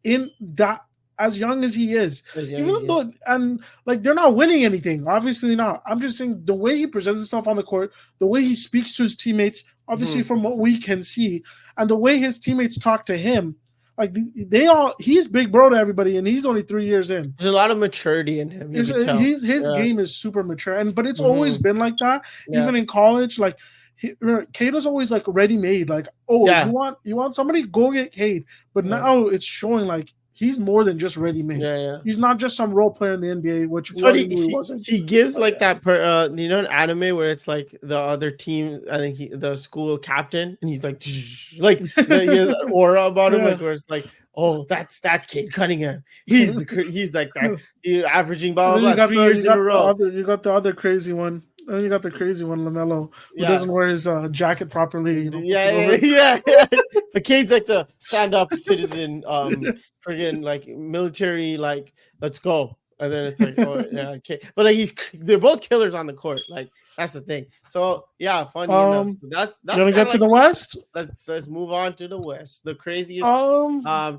in that. As young as he is, and like they're not winning anything, obviously not. I'm just saying the way he presents himself on the court, the way he speaks to his teammates, obviously from what we can see, and the way his teammates talk to him, like he's big bro to everybody, and he's only 3 years in. There's a lot of maturity in him. His game is super mature, but it's always been like that. Yeah. Even in college, like Cade was always like ready made. Like, you want somebody, go get Cade. But now it's showing like. He's more than just ready-made. Yeah. He's not just some role player in the NBA, which he wasn't. He gives like that an anime where it's like the other team, I think the school captain, and he's like he has an aura about him, like where it's like, oh, that's Cade Cunningham. He's like that. Averaging blah blah blah 3 years in a row. You got the other crazy one. And then you got the crazy one, LaMelo, who doesn't wear his jacket properly. Yeah. But Cade's like the stand-up citizen, friggin' like military, like let's go. And then it's like, oh yeah, okay. But like they're both killers on the court. Like that's the thing. So yeah, funny enough. So that's gonna get to the West. Let's move on to the West. The craziest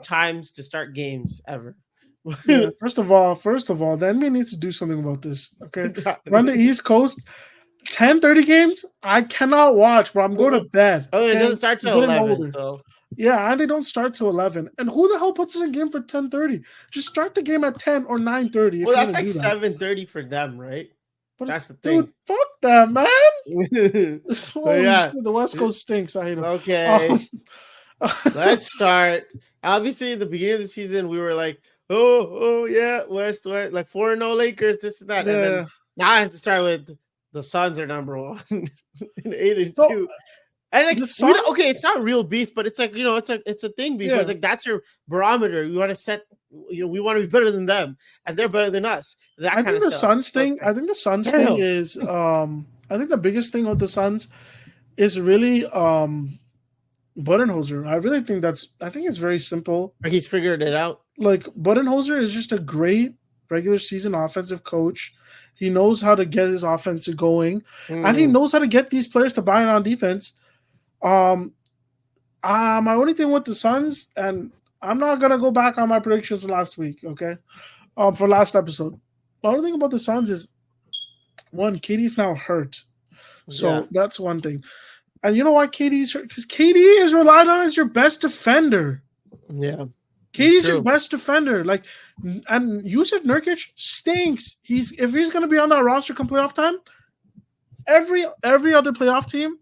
times to start games ever. Yeah, first of all, the NBA needs to do something about this. Okay, run the East Coast. 10:30 games. I cannot watch, bro. I'm going to bed. Oh, it doesn't start till 11. So yeah, and they don't start till 11. And who the hell puts in a game for 10:30? Just start the game at 10 or 9:30. Well, that's like 7:30 for them, right? But that's the thing. Dude, fuck that, man. Yeah, the West Coast stinks. I hate them. Okay, let's start. Obviously, at the beginning of the season, we were like, oh yeah, West, like 4-0 Lakers, this and that. Yeah. And then now I have to start with the Suns are number 1 in 8-2. And like it's not real beef, but it's like it's a thing because like that's your barometer. You want to set, we want to be better than them, and they're better than us. I think the Suns thing. I think the Suns thing is. I think the biggest thing with the Suns is really Budenholzer. I really think I think it's very simple. Like he's figured it out. Like Budenholzer is just a great regular season offensive coach. He knows how to get his offense going, and he knows how to get these players to buy it on defense. My only thing with the Suns, and I'm not gonna go back on my predictions from last week, okay? For last episode. The only thing about the Suns is one, KD's now hurt. So that's one thing. And you know why KD's hurt? Because KD is relied on as your best defender. Yeah. KD's your best defender. Like, and Yusuf Nurkic stinks. If he's gonna be on that roster come playoff time, every other playoff team,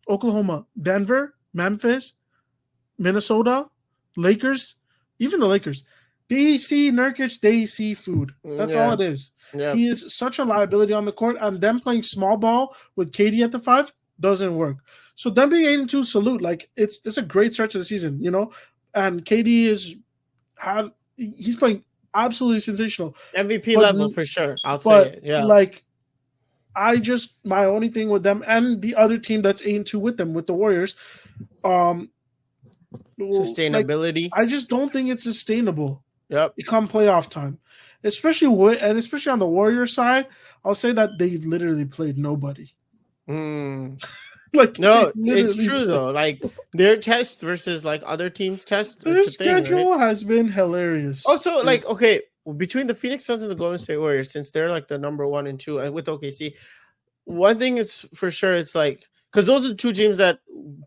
Oklahoma, Denver, Memphis, Minnesota, Lakers, even the Lakers, they see Nurkic, they see food. That's all it is. Yeah. He is such a liability on the court, and them playing small ball with KD at the 5 doesn't work. So them being 8-2, salute. Like it's a great stretch of the season, you know. And KD he's playing absolutely sensational. MVP level for sure. I'll say it. Yeah. Like my only thing with them and the other team that's 8-2 with them, with the Warriors, sustainability. Like, I just don't think it's sustainable. Yep. Come playoff time. Especially on the Warriors side, I'll say that they've literally played nobody. Like no, it's true though. Like their test versus like other teams' test. Their schedule has been hilarious. Also, like okay, between the Phoenix Suns and the Golden State Warriors, since they're like the number 1 and 2, and with OKC, one thing is for sure, it's like because those are the two teams that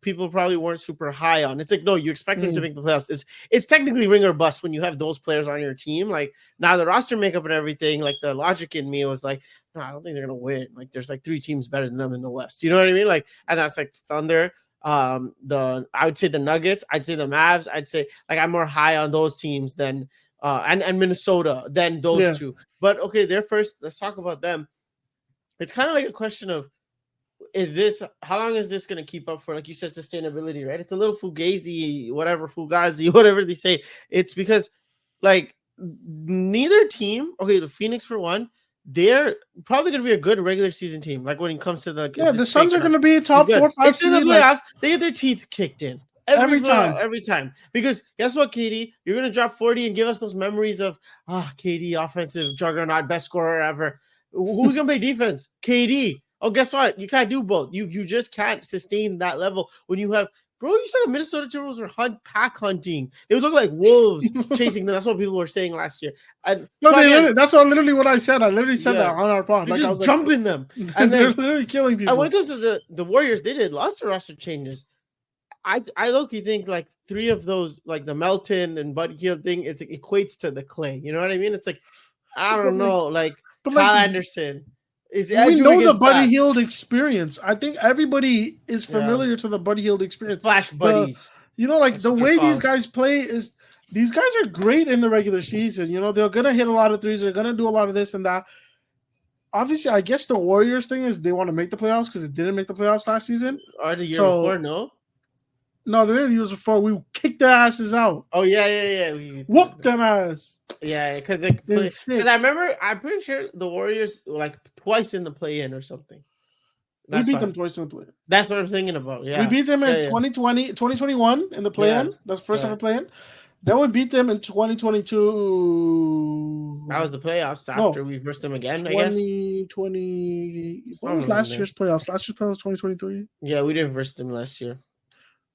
people probably weren't super high on. It's like, no, you expect them to make the playoffs. It's technically ring or bust when you have those players on your team. Like now the roster makeup and everything, like the logic in me was like, no, I don't think they're gonna win. Like there's like 3 teams better than them in the West. You know what I mean? Like, and that's like Thunder, I would say the Nuggets, I'd say the Mavs, I'd say like I'm more high on those teams than and Minnesota than those two. But okay, they're first. Let's talk about them. It's kind of like a question of how long is this going to keep up for, like you said, sustainability, right? It's a little fugazi, whatever they say. It's because like neither team, okay, the Phoenix for one, they're probably going to be a good regular season team. Like when it comes to the Suns are going to be a top 4 or 5 it's in the playoffs. They get their teeth kicked in every time. Because guess what, KD, you're going to drop 40 and give us those memories of KD, offensive juggernaut, best scorer ever. Who's going to play defense? KD. Oh, guess what? You can't do both. You just can't sustain that level when you have, bro. You said the Minnesota Timberwolves were pack hunting. They would look like wolves chasing them. That's what people were saying last year. And that's literally what I said. I literally said that on our pod. Like, just jumping them, and they're literally killing people. And when it comes to the Warriors, they did lots of roster changes. I low-key think like 3 of those, like the Melton and Buddy Hield thing, it equates to the Clay. You know what I mean? It's like I don't know, like Kyle Anderson. We know the Buddy Hield experience. I think everybody is familiar to the Buddy Hield experience. Splash buddies. The way these guys play is these guys are great in the regular season. You know, they're going to hit a lot of threes. They're going to do a lot of this and that. Obviously, I guess the Warriors thing is they want to make the playoffs because it didn't make the playoffs last season. Or the year before, no? No, the year before. We kicked their asses out. Oh, yeah. We whooped them ass. Yeah, because I remember, I'm pretty sure the Warriors were like twice in the play-in or something. We beat them twice in the play-in. That's what I'm thinking about. Yeah, we beat them in 2021 in the play-in. That's the first ever play-in. Then we beat them in 2022. That was the playoffs after we versed them again, I guess. 2020. What was last year's playoffs? Last year's playoffs was 2023. Yeah, we didn't verse them last year.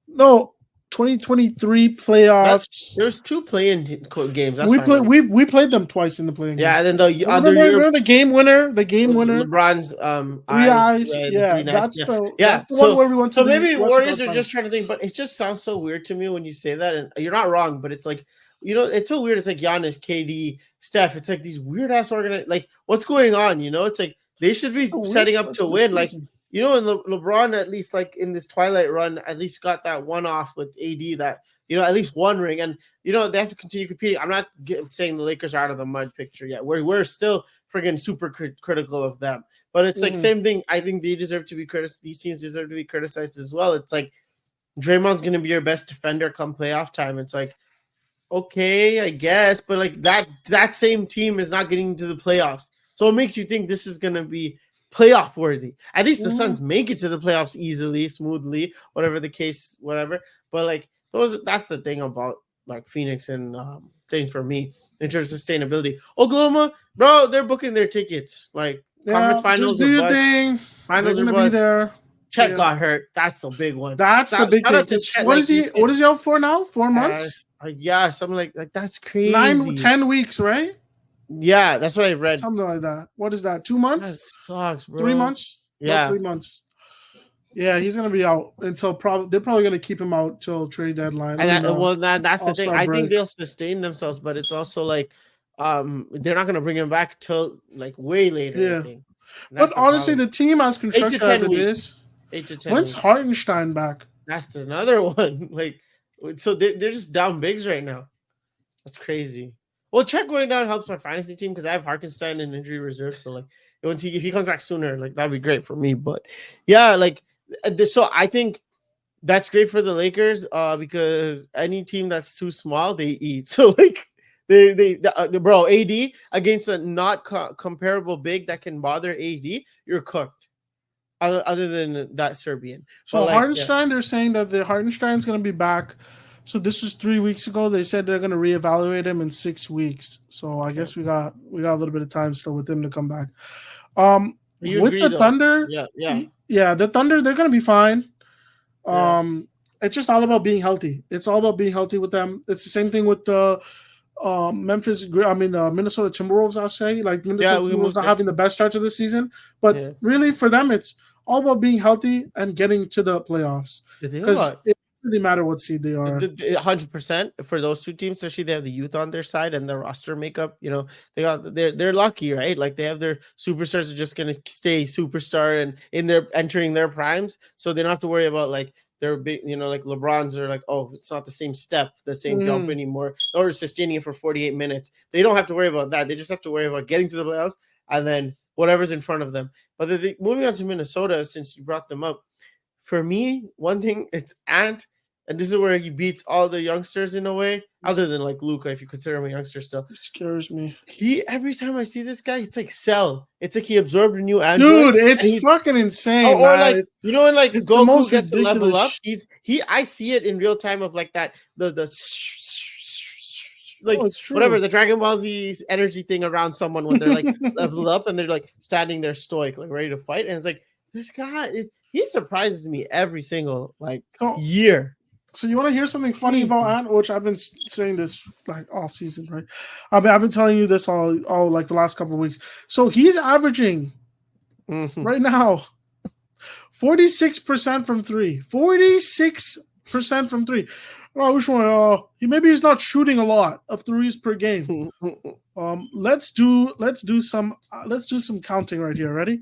No. 2023 playoffs. There's 2 play-in games. That's we played them twice in the play-in. Yeah, and then the other year, remember the game winner. LeBron's 3 eyes. Yeah, that's the one where we went to. So maybe Warriors are just trying to think, but it just sounds so weird to me when you say that, and you're not wrong. But it's like, you know, it's so weird. It's like Giannis, KD, Steph. It's like these weird ass like what's going on? You know, it's like they should be setting up to win. Like. You know, and LeBron, at least like in this Twilight run, at least got that one off with AD that, you know, at least one ring. And, you know, they have to continue competing. I'm not saying the Lakers are out of the mud picture yet. We're still friggin' super critical of them. But it's like same thing. I think they deserve to be criticized. These teams deserve to be criticized as well. It's like Draymond's going to be your best defender come playoff time. It's like, okay, I guess. But like that same team is not getting into the playoffs. So it makes you think this is going to be playoff worthy. At least the Suns make it to the playoffs easily, smoothly, whatever the case, whatever. But like that's the thing about like Phoenix and thing for me in terms of sustainability. Oklahoma, bro, they're booking their tickets. Like conference finals are bust. Finals are bust. There. Chet got hurt. That's the big one. That's the big thing. What is he out for now? 4 months? Yeah, something like that's crazy. 9-10 weeks, right? Yeah, that's what I read. Something like that. What is that? 2 months? That sucks, bro. 3 months? Yeah. 3 months. Yeah, he's gonna be out until probably they're probably gonna keep him out till trade deadline. I And mean, that's the thing. All-Star I think break. they'll sustain themselves, but it's also like they're not gonna bring him back till like way later, I Yeah, think. And that's but the honestly, problem. the team as 8 to constructed as 10 it weeks. is, 8 to 10 when's weeks. Hartenstein back? That's another one. Like, so they're just down bigs right now. That's crazy. Well, Czech going down helps my fantasy team because I have Harkenstein in injury reserve. So like, once if he comes back sooner, like that'd be great for me. But yeah, like so I think that's great for the Lakers because any team that's too small, they eat. So like bro, AD against a not comparable big that can bother AD, you're cooked. Other than that Serbian, but So like yeah, Hartenstein, they're saying that the Hartenstein's gonna be back. So this was 3 weeks ago. They said they're gonna reevaluate him in 6 weeks. So I okay. guess we got a little bit of time still with him to come back. You With agree the though? Thunder, Yeah, yeah, the Thunder they're gonna be fine. yeah. It's just all about being healthy. It's all about being healthy with them. It's the same thing with the Minnesota Timberwolves. I'll say like Yeah, Minnesota we Timberwolves moved not there having the too. best start to the season, but Yeah. really for them, it's all about being healthy and getting to the playoffs The thing because about it doesn't really matter what seed they are. 100% for those two teams, especially they have the youth on their side and their roster makeup. You know, they're lucky, right? Like they have their superstars are just gonna stay superstar and in their entering their primes, so they don't have to worry about like their big, you know, like LeBron's are like, oh, it's not the same step, the same jump Mm, anymore, or sustaining it for 48 minutes. They don't have to worry about that. They just have to worry about getting to the playoffs and then whatever's in front of them. But moving on to Minnesota, since you brought them up, for me, one thing it's Ant, and this is where he beats all the youngsters in a way, other than like Luca, if you consider him a youngster still. it scares me, He every time I see this guy, it's like Cell. It's like he absorbed a new android, dude. It's and he's fucking insane, or man. like you know when like It's the Goku most gets a level ridiculous. up, he I see it in real time of like that the Oh, like it's whatever true. the Dragon Ball Z energy thing around someone when they're like leveled up and they're like standing there stoic, like ready to fight, and it's like this guy he surprises me every single like so, year. so you want to hear something funny about Crazy. Ant, which I've been saying this like all season, right? I've been telling you this all like the last couple of weeks. So he's averaging Mhm. right now 46% from three. 46% from three. Oh, which one? He's not shooting a lot of threes per game. Let's do some counting right here. Ready?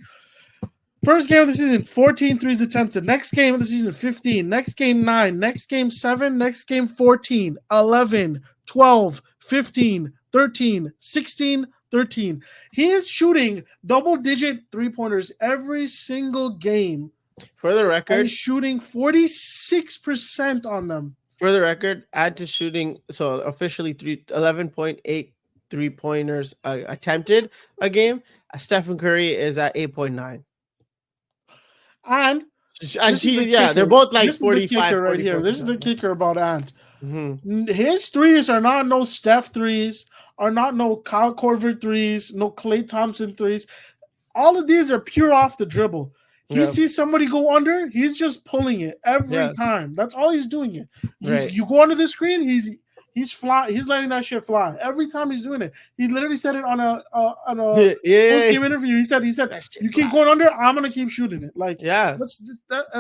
First game of the season, 14 threes attempted. Next game of the season, 15. Next game, 9. Next game, 7. Next game, 14, 11, 12, 15, 13, 16, 13. He is shooting double-digit three-pointers every single game. For the And record, he's shooting 46% on them. add to shooting. So officially 11.8 3-pointers attempted a game. Stephen Curry is at 8.9. And And this is the they're kicker. both like This is the 45, kicker right here. This is the 44%. kicker about Ant. Mm-hmm. His threes are not no Steph threes, are not no Kyle Korver threes, no Klay Thompson threes. All of these are pure off the dribble. He Yeah. sees somebody go under, he's just pulling it every time. That's all he's doing it. Right. You go under the screen, he's fly. He's letting that shit fly every time he's doing it. He literally said it on a post game interview. He said you keep going under, I'm gonna keep shooting it. Like Yeah.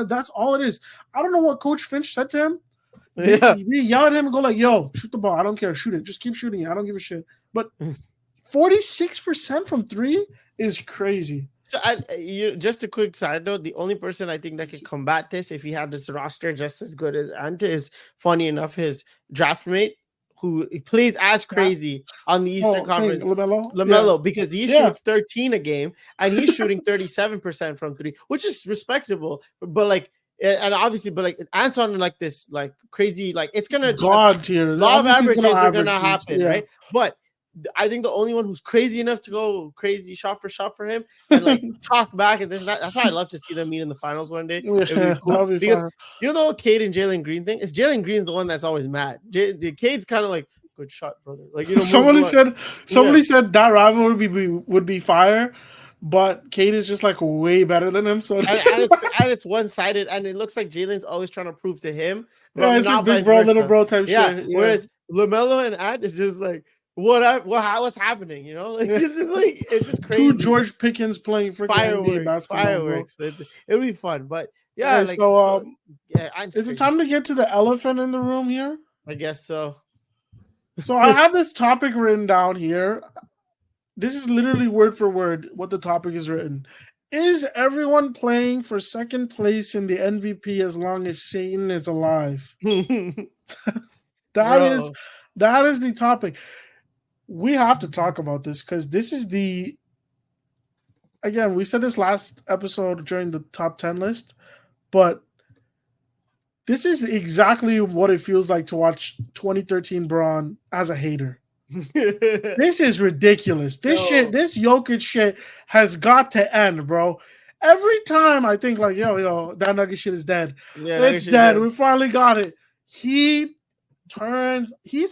that's all it is. I don't know what Coach Finch said to him. Yeah. We yell at him and go like, "Yo, shoot the ball. I don't care. Shoot it. Just keep shooting it. I don't give a shit." But 46% from three is crazy. So just a quick side note, the only person I think that could combat this if he had this roster just as good as Ante is, funny enough, his draft mate who plays as crazy on the Eastern Conference, LaMelo, because he shoots 13 a game and he's shooting 37% from three, which is respectable. But like, and obviously, but like Ant's on like this like crazy, like it's gonna God tier. Law of averages are gonna happen, right? But I think the only one who's crazy enough to go crazy shot for him and like talk back and this and that. That's why I'd love to see them meet in the finals one day. Yeah, cool. Because you know the whole Cade and Jalen Green thing is Jalen Green's the one that's always mad. Cade's kind of like good shot, brother. Like you know, somebody said that rivalry would be fire. But Cade is just like way better than him. So and it's one sided, and it looks like Jalen's always trying to prove to him. Yeah, it's like big bro, little bro type shit. Yeah. Whereas LaMelo and Ant is just like, what's happening? You know, like it's just crazy. Two George Pickens playing freaking fireworks. It would be fun, but Yeah, Okay, like so so. Yeah, I'm is it crazy. time to get to the elephant in the room here? I guess so. So I have this topic written down here. This is literally word for word what the topic is written. Is everyone playing for second place in the MVP as long as Satan is alive? That is Bro. that is the topic. We have to talk about this because this is the again, we said this last episode during the top 10 list, but this is exactly what it feels like to watch 2013 Braun as a hater. This is ridiculous. This shit, Yo, this Jokic shit has got to end, bro. Every time I think like, yo, that Nugget shit is dead. yeah, that It's shit's dead. dead. We finally got it. He's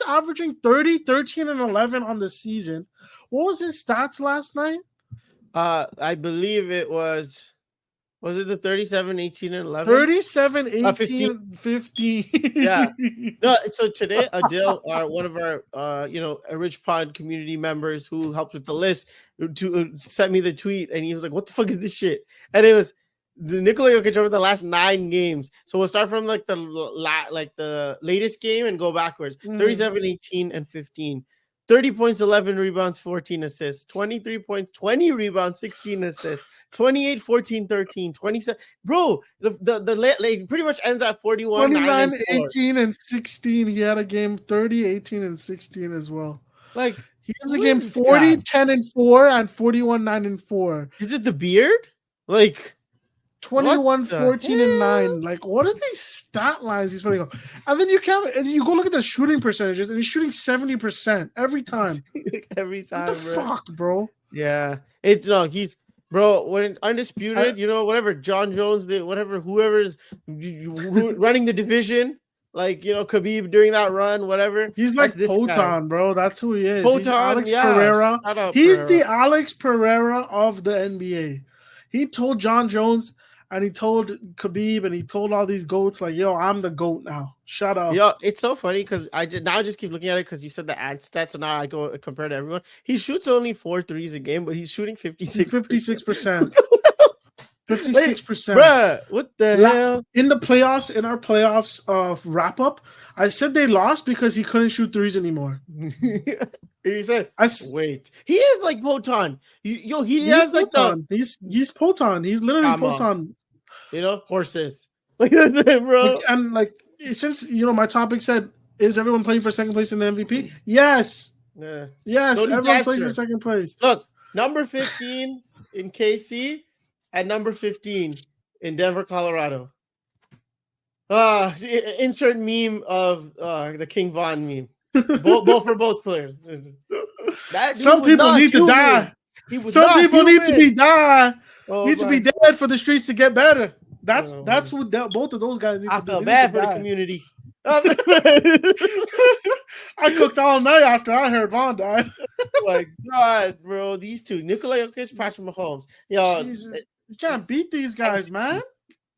averaging 30, 13, and 11 on the season. What was his stats last night? I believe it was it the 37, 18, and 11? 37, 15. 18, 15. Yeah. No, so today Adil, one of our a Rich Pod community members who helped with the list, to sent me the tweet, and he was like, "What the fuck is this shit?" And it was the Nikola Jokic over the last 9 games. So we'll start from like the latest game and go backwards. 37, 18, and 15. 30 points, 11 rebounds, 14 assists, 23 points, 20 rebounds, 16 assists, 28, 14, 13, 27. Bro, the pretty much ends at 41, 29, 9, and 4. 18, and 16. He had a game 30, 18, and 16 as well. Like, he has a who game is this 40, guy? 10, and 4, and 41, 9, and 4. Is it the beard? Like, 21, 14, and hell? 9. Like, what are these stat lines he's putting up? And then you go look at the shooting percentages, and he's shooting 70% every time. Every time, What the bro. fuck, bro? Yeah. He's bro, when undisputed, whatever John Jones did, whoever's running the division, like, Khabib during that run, whatever. He's like this Poton, guy. bro. That's who he is. Poton, he's Alex yeah. Pereira. Shout out He's Pereira. the Alex Pereira of the NBA. He told John Jones and he told Khabib and he told all these goats, like, yo, I'm the GOAT now. Shut up. Yo, it's so funny because I just keep looking at it because you said the ad stats, so now I go compare to everyone. He shoots only 4 threes a game, but he's shooting 56%. 56%. 56%. Bruh, what the hell? In the playoffs, in our playoffs wrap up, I said they lost because he couldn't shoot threes anymore. He said, "Wait, he is like Poton. He has like Poton. He's Poton. He's literally Poton. Horses. Like that, bro. And like since my topic said, is everyone playing for second place in the MVP? Yes. Yeah. Yes, everyone's playing for second place. Look, number 15 in KC and number 15 in Denver, Colorado. Insert meme of the King Von meme. both for both players. Some people need to die. Some people need to be die. Need to be dead for the streets to get better. That's what both of those guys need to do. I feel bad for the community. I cooked all night after I heard Vaughn died. Oh my God, bro. These two, Nikola Jokic, Patrick Mahomes. Yo, Jesus. You can't beat these guys, man.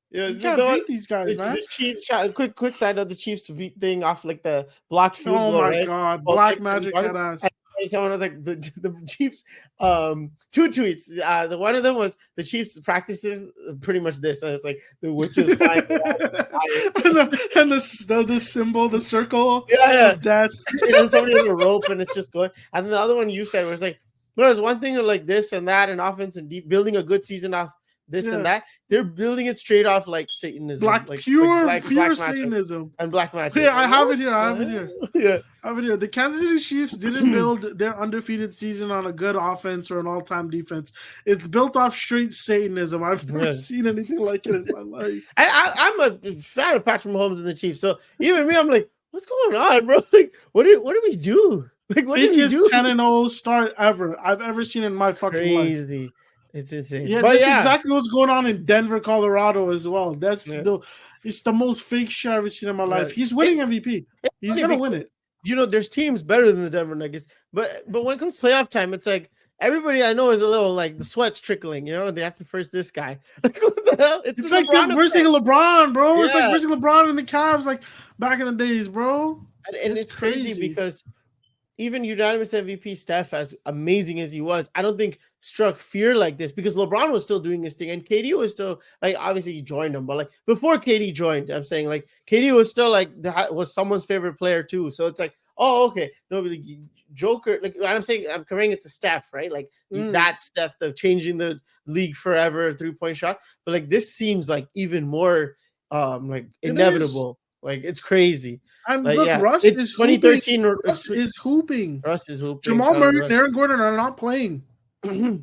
Yeah, you can't beat these guys, man. The Chiefs, quick side note, the Chiefs beat thing off like the blocked field goal. Oh my right? God, Black Magic had us. And someone was like the Chiefs. 2 tweets. The one of them was the Chiefs practices pretty much this, and it's like the witches flying and the symbol, the circle, of death. And somebody has a rope, and it's just going. And then the other one you said was like, there's one thing like this and that, and offense and deep building a good season off this and that. They're building it straight off like Satanism, pure black Satanism and black magic. Yeah, I have it here. I have it here. Yeah, I have it here. The Kansas City Chiefs didn't build their undefeated season on a good offense or an all-time defense. It's built off straight Satanism. I've never seen anything like it in my life. I'm a fan of Patrick Mahomes and the Chiefs, so even me, I'm like, what's going on, bro? Like, what do we do? Like, what do we do? 10-0 start I've ever seen in my fucking life. It's insane. Yeah, that's exactly what's going on in Denver, Colorado as well. It's the most fake shit I've ever seen in my life. He's winning MVP. He's gonna win it. There's teams better than the Denver Nuggets, but when it comes to playoff time, it's like everybody I know is a little like the sweat's trickling. They have to first this guy. Like, what the hell? It's like versing LeBron, bro. Yeah. It's like versing LeBron and the Cavs, like back in the days, bro. And it's crazy because even unanimous MVP Steph, as amazing as he was, I don't think struck fear like this because LeBron was still doing his thing and KD was still like, obviously he joined him, but like before KD joined, I'm saying like KD was still like was someone's favorite player too. So it's like, oh, okay, nobody Joker, like I'm saying, I'm comparing it to Steph, right? Like that Steph, the changing the league forever 3-point shot, but like this seems like even more like inevitable. Like it's crazy. And Like look, yeah, Russ it's is hooping. 2013. Russ is hooping. Russ is hooping. Jamal Shout out Murray to and Russ. Aaron Gordon are not playing.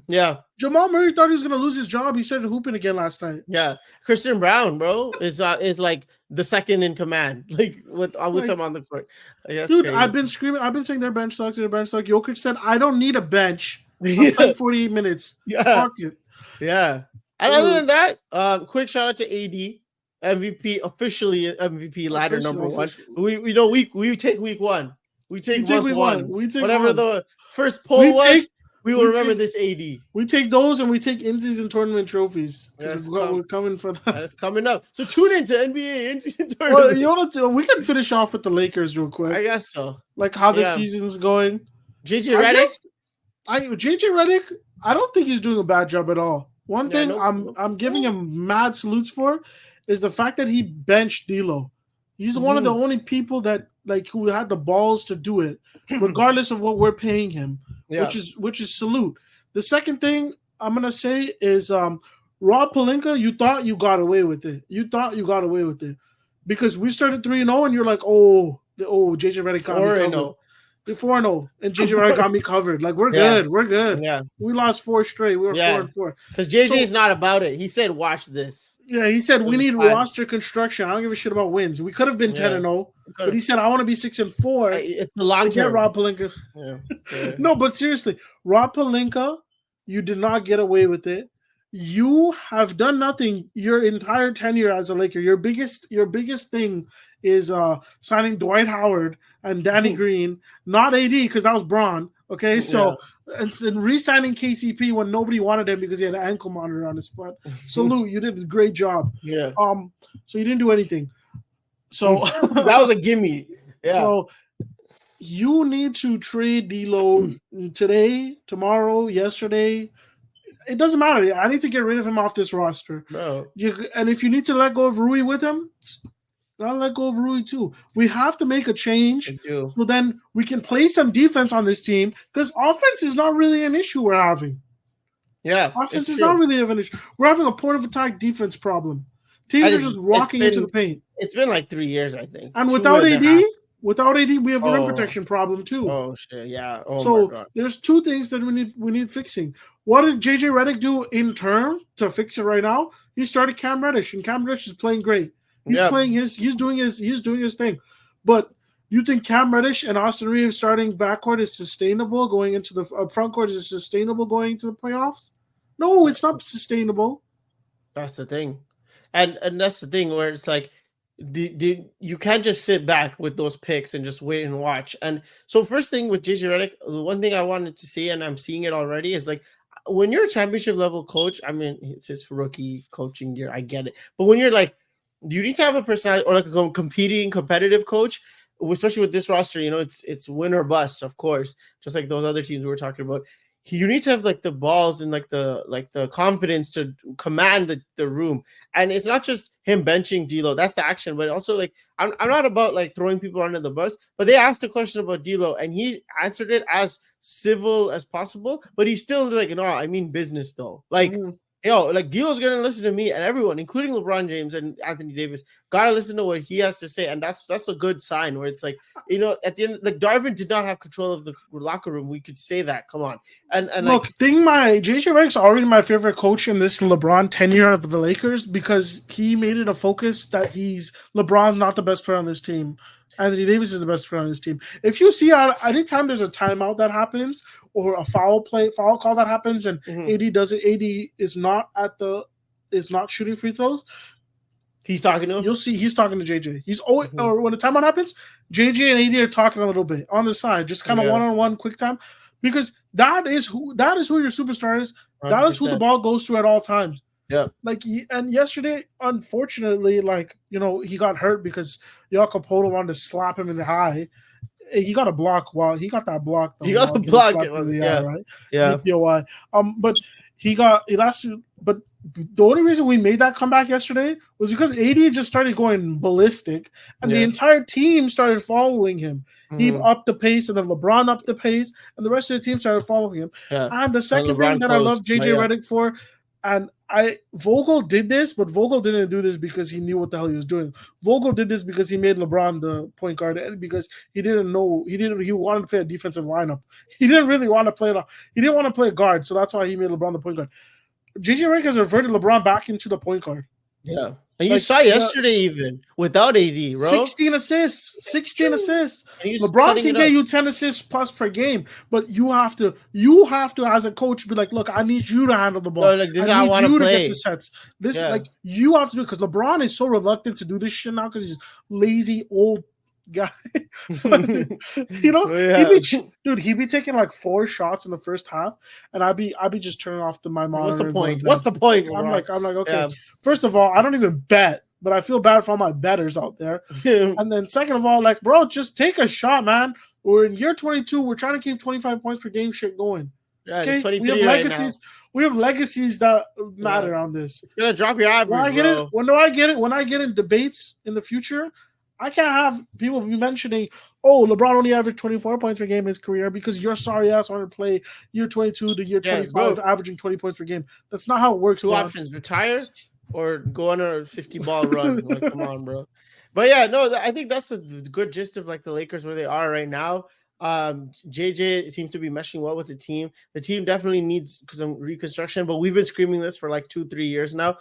Yeah. Jamal Murray thought he was going to lose his job. He started hooping again last night. Yeah. Christian Brown, bro, is like the second in command, like with him on the court. Like, dude, crazy. I've been screaming. I've been saying their bench sucks. Their bench sucks. Jokic said, "I don't need a bench. I'm playing 48 minutes. Yeah. Fuck it." Yeah. And other than that, quick shout out to AD. MVP, officially MVP ladder number one. We take week one. We take month one. We take whatever one. the first poll was. We will remember this AD. We take those and we take in-season tournament trophies. Yes, we're coming for that. That's coming up. So tune into NBA in-season tournament. Well, you know what? We can finish off with the Lakers real quick. I guess so. Like how the season's going. JJ Redick. JJ Redick, I don't think he's doing a bad job at all. One thing I'm giving him mad salutes for is the fact that he benched D'Lo. He's one of the only people that like who had the balls to do it, regardless of what we're paying him. Yeah. Which is salute. The second thing I'm gonna say is Rob Pelinka, you thought you got away with it. Because we started 3-0 and you're like, JJ Redick got me covered. 4-0 and JJ Redick got me covered. Like we're good. Yeah. We lost 4 straight. We were 4-4. Because JJ's not about it. He said, watch this. Yeah, he said we need roster construction. I don't give a shit about wins. We could have been 10-0, but he said I want to be 6-4. It's the long term. Rob Pelinka. No, but seriously, Rob Pelinka, you did not get away with it. You have done nothing your entire tenure as a Laker. Your biggest thing is signing Dwight Howard and Danny Green, not AD because that was Braun. Okay, so and re-signing KCP when nobody wanted him because he had an ankle monitor on his foot. Salute, you did a great job. Yeah. So you didn't do anything. So that was a gimme. Yeah. So you need to trade D'Lo today, tomorrow, yesterday. It doesn't matter. I need to get rid of him off this roster. No. And if you need to let go of Rui with him, I'll let go of Rui too. We have to make a change so then we can play some defense on this team because offense is not really an issue we're having. Yeah, offense is not really an issue. We're having a point of attack defense problem. Teams are just walking into the paint. It's been like 3 years, I think. And without AD, we have a rim protection problem too. Oh shit, yeah. So my God. There's 2 things that we need fixing. What did JJ Redick do in turn to fix it right now? He started Cam Reddish, and Cam Reddish is playing great. He's doing his thing. But you think Cam Reddish and Austin Reeves starting backcourt is sustainable going into the front court is sustainable going into the playoffs? No, it's not sustainable. That's the thing. And that's the thing where it's like you can't just sit back with those picks and just wait and watch. And so first thing with JJ Redick, the one thing I wanted to see, and I'm seeing it already, is like when you're a championship level coach, I mean, it's his rookie coaching year, I get it. But when you're like, you need to have a personality or like a competitive coach, especially with this roster. You know, it's win or bust, of course, just like those other teams we were talking about. You need to have like the balls and like the confidence to command the room. And it's not just him benching D'Lo, that's the action, but also like I'm not about like throwing people under the bus. But they asked a question about D'Lo and he answered it as civil as possible. But he's still like, no, I mean business though. Like. Like D'Lo's gonna listen to me and everyone, including LeBron James and Anthony Davis, gotta listen to what he has to say, and that's a good sign. Where it's like, you know, at the end, like Darvin did not have control of the locker room. We could say that. Come on, and look, JJ Redick's already my favorite coach in this LeBron tenure of the Lakers because he made it a focus that LeBron's not the best player on this team. Anthony Davis is the best player on this team. If you see anytime there's a timeout that happens or a foul call that happens and AD does it, AD is not shooting free throws. He's talking to him. You'll see he's talking to JJ. He's always or when the timeout happens, JJ and AD are talking a little bit on the side, just kind of one-on-one quick time. Because that is who your superstar is. 100%. That is who the ball goes to at all times. Yeah. And yesterday, unfortunately, he got hurt because Jakob Poeltl wanted to slap him in the eye. he got a block. While he got that block though, He got while the getting block. slapped in the eye, Yeah, right? yeah. DPOY. But he last. But the only reason we made that comeback yesterday was because AD just started going ballistic, and the Yeah. entire team started following him. He Mhm. upped the pace, and then LeBron upped the pace, and the rest of the team started following him. Yeah. And the And second thing LeBron that I closed. love JJ Yeah. Redick for, and Vogel did this, but Vogel didn't do this because he knew what the hell he was doing. Vogel did this because he made LeBron the point guard, and because he wanted to play a defensive lineup. He didn't really want to play he didn't want to play guard, so that's why he made LeBron the point guard. JJ Redick has reverted LeBron back into the point guard. Yeah. And you saw yesterday even without AD, bro. 16 assists. 16 assists. And LeBron can get you 10 assists plus per game, but you have to as a coach be like, look, I need you to handle the ball. No, like, this is how I want to play. Get the sets. Like you have to do it because LeBron is so reluctant to do this shit now because he's lazy old guy. You know, he'd be taking like 4 shots in the first half, and I'd be just turning off my monitor. What's the point? I'm like, okay. Yeah. First of all, I don't even bet, but I feel bad for all my bettors out there. And then second of all, like, bro, just take a shot, man. We're in year 22. We're trying to keep 25 points per game shit going. Yeah, okay? It's 23 we have legacies. Right now. We have legacies that matter on this. It's gonna drop your average. When I get in debates in the future, I can't have people be mentioning, oh, LeBron only averaged 24 points per game in his career because your sorry ass wanted to play year 22 to year 25, averaging 20 points per game. That's not how it works. 2 options: retire or go on a 50-ball run. Like, come on, bro. But yeah, no, I think that's the good gist of like the Lakers where they are right now. JJ seems to be meshing well with the team. The team definitely needs some reconstruction, but we've been screaming this for like 2-3 years now.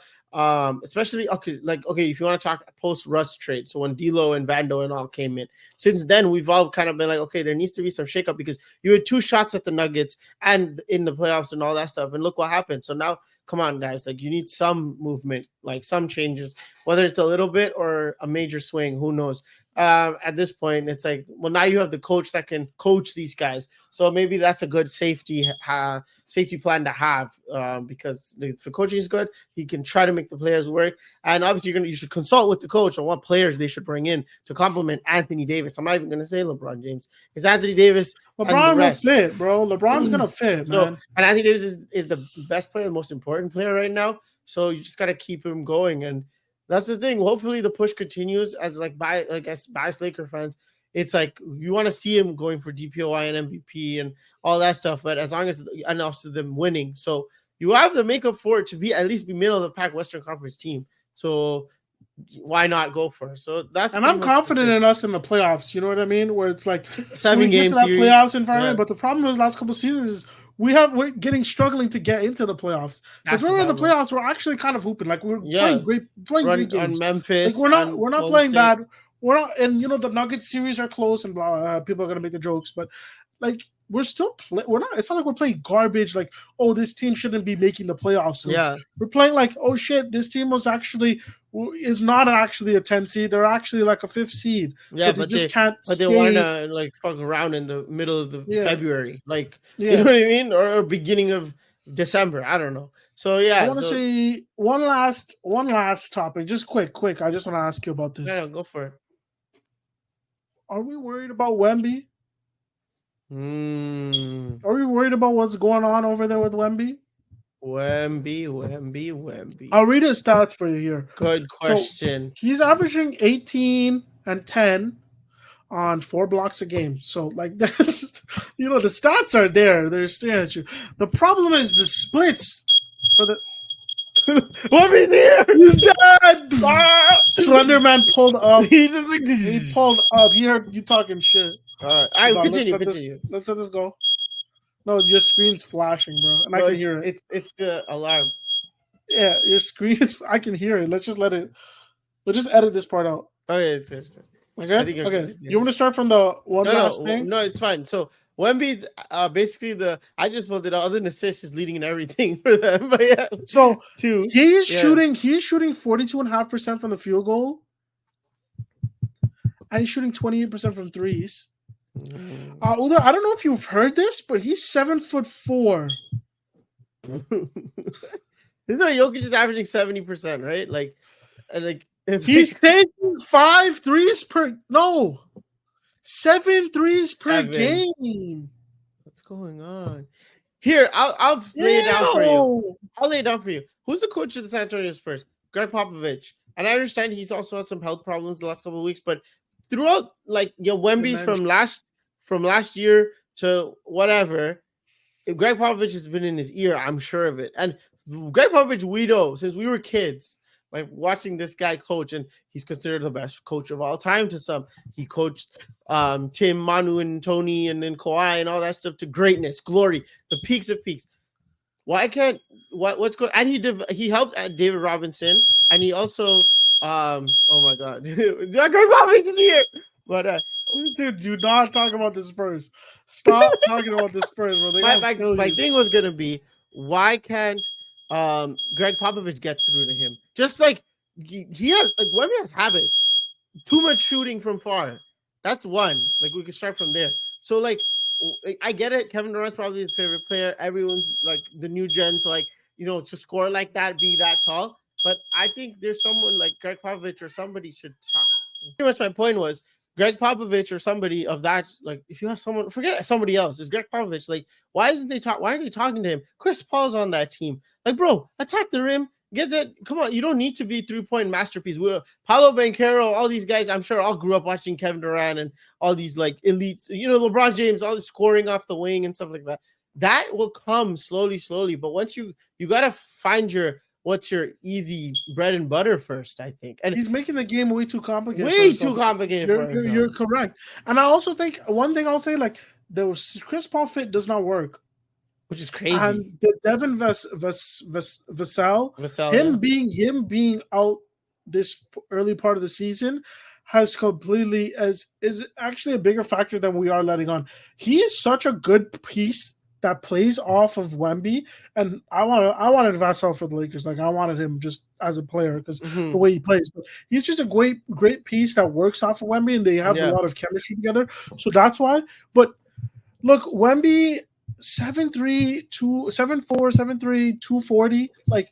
Especially if you want to talk post Russ trade, so when D'Lo and Vando and all came in, since then we've all kind of been like, okay, there needs to be some shakeup because you had 2 shots at the Nuggets and in the playoffs and all that stuff, and look what happened. So now, come on, guys, like you need some movement, like some changes, whether it's a little bit or a major swing, who knows. At this point, it's like, well, now you have the coach that can coach these guys, so maybe that's a good safety plan to have, because if the coaching is good, he can try to make the players work. And obviously, you should consult with the coach on what players they should bring in to complement Anthony Davis. I'm not even going to say LeBron James. It's Anthony Davis. LeBron will fit, bro. LeBron's gonna fit, man. And Anthony Davis is the best player, the most important player right now. So you just got to keep him going, and that's the thing. Hopefully, the push continues. As biased Laker fans, it's like you want to see him going for DPOI and MVP and all that stuff. But as long as enough to them winning, so you have the makeup for it to at least be middle of the pack Western Conference team. So why not go for it? So and I'm confident in us in the playoffs. You know what I mean? Where it's like 7 games playoffs environment. Yeah. But the problem with the last couple of seasons is we're struggling to get into the playoffs. Because when we're in the playoffs, we're actually kind of hooping. Like we're playing great games. On Memphis. Like we're not playing bad. We're not, and the Nuggets series are close and blah. People are gonna make the jokes, but like we're still we're not. It's not like we're playing garbage. Like, oh, this team shouldn't be making the playoffs. So we're playing like, oh shit, this team is not actually a 10 seed. They're actually like a 5th seed. Yeah, but they just can't. But they want to like fuck around in the middle of the February, like you know what I mean, or beginning of December. I don't know. So yeah, I want to say one last topic, just quick. I just want to ask you about this. Yeah, go for it. Are we worried about Wemby? Are we worried about what's going on over there with Wemby? Wemby. I'll read his stats for you here. Good question. So he's averaging 18 and 10 on 4 blocks a game. So, like, that's, the stats are there. They're staring at you. The problem is the splits for the. Wemby's here. He's dead. Slender Man pulled up. He pulled up. He heard you talking shit. All right, continue. Let's let this go. No, your screen's flashing, bro, and I can hear it. It's the alarm. Yeah, your screen is. I can hear it. Let's just let it. We'll just edit this part out. Okay, it's okay. Okay. You want to start from the last thing? No, it's fine. So Wemby's basically I just pulled it out. Other than assists, is leading in everything for them. But yeah. So he's shooting 42.5% from the field goal, and he's shooting 28% from threes. Udo, I don't know if you've heard this, but he's 7'4". Isn't Jokic is averaging 70%, right? Like he's taking 5 threes per. No, 7 threes per 7. game. What's going on? Here, I'll lay it down for you. Ew. I'll lay it down for you. Who's the coach of the San Antonio Spurs? Greg Popovich. And I understand he's also had some health problems the last couple of weeks, but throughout, like, Wemby's from last year to whatever, Greg Popovich has been in his ear. I'm sure of it. And Greg Popovich, we know since we were kids, like watching this guy coach, and he's considered the best coach of all time to some. He coached Tim, Manu, and Tony, and then Kawhi, and all that stuff to greatness, glory, the peaks of peaks. Why can't what's going? And he helped David Robinson, and he also oh my god, Greg Popovich is here. But dude, do not talk about the Spurs. Stop talking about the Spurs. Bro. My thing was gonna be, why can't Greg Popovich get through to him? Just like he has, like, Wemby has habits, too much shooting from far. That's one. Like, we could start from there. So, like, I get it. Kevin Durant's probably his favorite player. Everyone's like the new gens, like, to score like that, be that tall. But I think there's someone like Greg Popovich or somebody should talk. Pretty much my point was Greg Popovich or somebody of that. Like, if you have someone, forget somebody else. It's Greg Popovich. Like, why aren't they talking to him? Chris Paul's on that team. Like, bro, attack the rim. Get that. Come on, you don't need to be 3-point masterpiece. Paolo Banchero, all these guys, I'm sure all grew up watching Kevin Durant and all these like elites, LeBron James, all this scoring off the wing and stuff like that. That will come slowly. But once you gotta find what's your easy bread and butter first, I think. And he's making the game way too complicated. You're correct. And I also think one thing I'll say, like, the Chris Paul fit does not work. Which is crazy. And the Devin Vassell, him being out this early part of the season has completely is actually a bigger factor than we are letting on. He is such a good piece that plays off of Wemby, and I wanted Vassell for the Lakers. Like, I wanted him just as a player because the way he plays. But he's just a great piece that works off of Wemby, and they have a lot of chemistry together. So that's why. But look, Wemby. 7'3", 7'4", 7'3", 240. Like,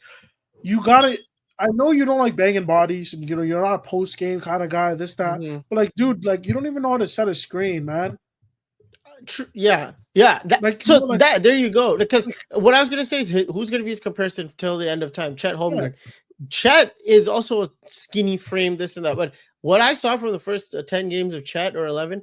you gotta. I know you don't like banging bodies, and you're not a post game kind of guy. This that, but like, dude, like, you don't even know how to set a screen, man. Yeah. There you go. Because what I was gonna say is, who's gonna be his comparison till the end of time? Chet Holmgren. Yeah. Chet is also a skinny frame, this and that. But what I saw from the first 10 games of Chet or 11.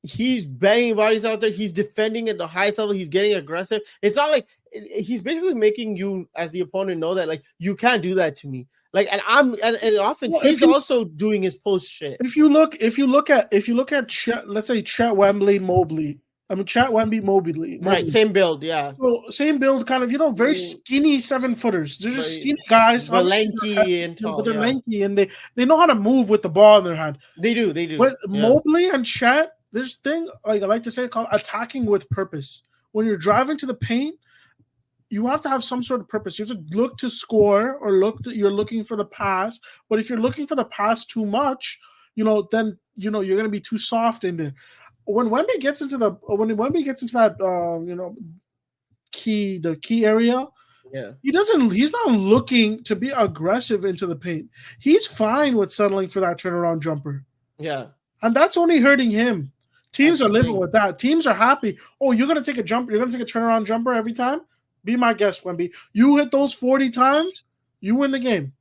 He's banging bodies out there. He's defending at the highest level. He's getting aggressive. It's not like he's basically making you as the opponent know that, like, you can't do that to me. Like, and offense, he's also doing his post shit. If you look at Chet, let's say Chet Wembley Mobley. Chet Wemby Mobley. Right, same build, yeah. So same build, kind of, very skinny 7-footers. They're just skinny guys, but lanky and tall. But they're lanky, and they know how to move with the ball in their hand. They do. But Mobley and Chet. There's thing, like I like to say, called attacking with purpose. When you're driving to the paint, you have to have some sort of purpose. You have to look to score or you're looking for the pass. But if you're looking for the pass too much, then you're going to be too soft in there. When Wemby gets into that, key area, he's not looking to be aggressive into the paint. He's fine with settling for that turnaround jumper. Yeah. And that's only hurting him. Teams are living with that. Teams are happy. Oh, you're going to take a jumper. You're going to take a turnaround jumper every time? Be my guest, Wemby. You hit those 40 times, you win the game.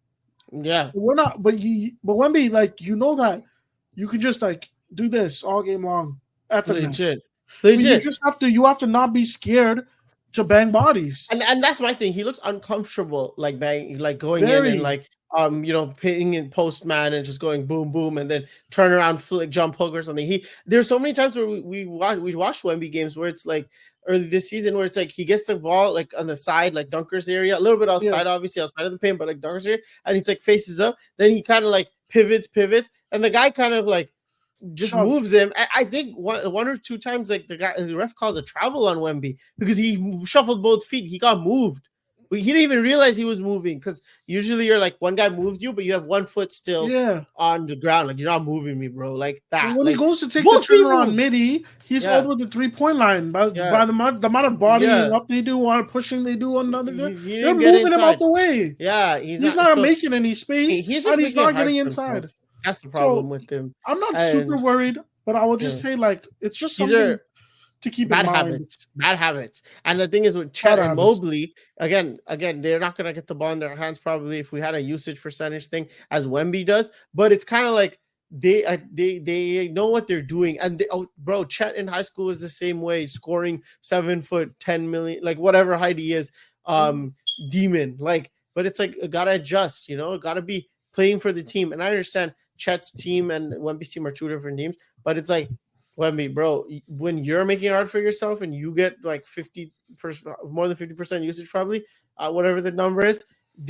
Yeah. We're not, but Wemby, like, that you can just, like, do this all game long. Legit. You have to not be scared to bang bodies. And that's my thing. He looks uncomfortable, like going in and like hitting in post man and just going boom boom and then turn around flick jump hook or something. There's so many times where we watched Wemby games where it's like early this season where it's like he gets the ball like on the side, like Dunker's area, a little bit outside, obviously outside of the paint, but like Dunker's area, and he's like faces up, then he kind of like pivots, and the guy kind of like just moves him. I think one or two times, like the ref called a travel on Wemby because he shuffled both feet. He got moved. He didn't even realize he was moving because usually you're like one guy moves you, but you have one foot still on the ground. Like, you're not moving me, bro. Like that. When he goes to take the turnaround midi, he's over the 3-point line by the amount of body up they do, on pushing they do on another. They're moving him out the way. Yeah, he's not making any space. He's not getting inside. That's the problem with him. I'm not super worried. But I would just say like it's just These something are to keep in bad mind. habits. And the thing is with Chet and Mobley, again, they're not gonna get the ball in their hands probably if we had a usage percentage thing as Wemby does. But it's kind of like they know what they're doing. And bro, Chet in high school is the same way, scoring 7 foot 10 million, like whatever height he is, demon. Like, but it's like gotta adjust, gotta be playing for the team. And I understand Chet's team and Wemby's team are two different teams, but it's like Wemby, bro, when you're making art for yourself and you get like 50%, more than 50% usage, probably, whatever the number is,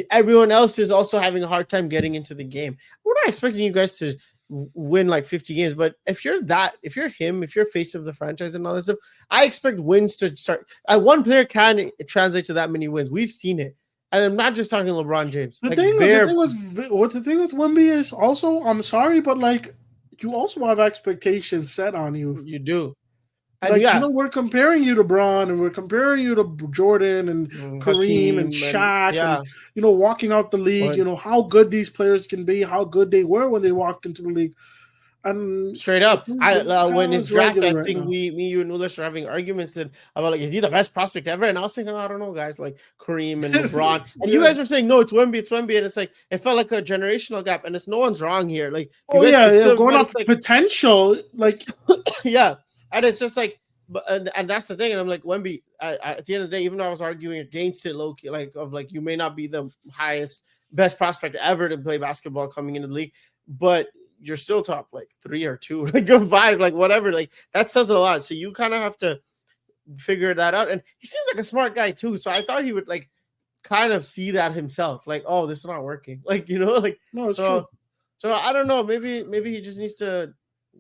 everyone else is also having a hard time getting into the game. We're not expecting you guys to win like 50 games, but if you're him, if you're face of the franchise and all that stuff, I expect wins to start. One player can translate to that many wins. We've seen it. And I'm not just talking LeBron James. The thing with Wemby is also, I'm sorry, but like, you also have expectations set on you. You do. And like, we're comparing you to Bron and we're comparing you to Jordan and Kareem and Shaq and, walking out the league, how good these players can be, how good they were when they walked into the league. And straight up, when his draft, I think you and Ulish are having arguments about like, is he the best prospect ever? And I was thinking, I don't know, guys, like Kareem and LeBron, and you guys were saying no, it's Wemby, and it's like it felt like a generational gap, and it's no one's wrong here. Like, going off like, potential, like yeah, and it's just like, and that's the thing, and I'm like Wemby. At the end of the day, even though I was arguing against it, low key, like you may not be the best prospect ever to play basketball coming into the league, but you're still top like 3 or 2, like go 5, like whatever. Like that says a lot. So you kind of have to figure that out. And he seems like a smart guy too. So I thought he would like kind of see that himself. Like, oh, this is not working. Like, like no, it's true. So I don't know. Maybe he just needs to.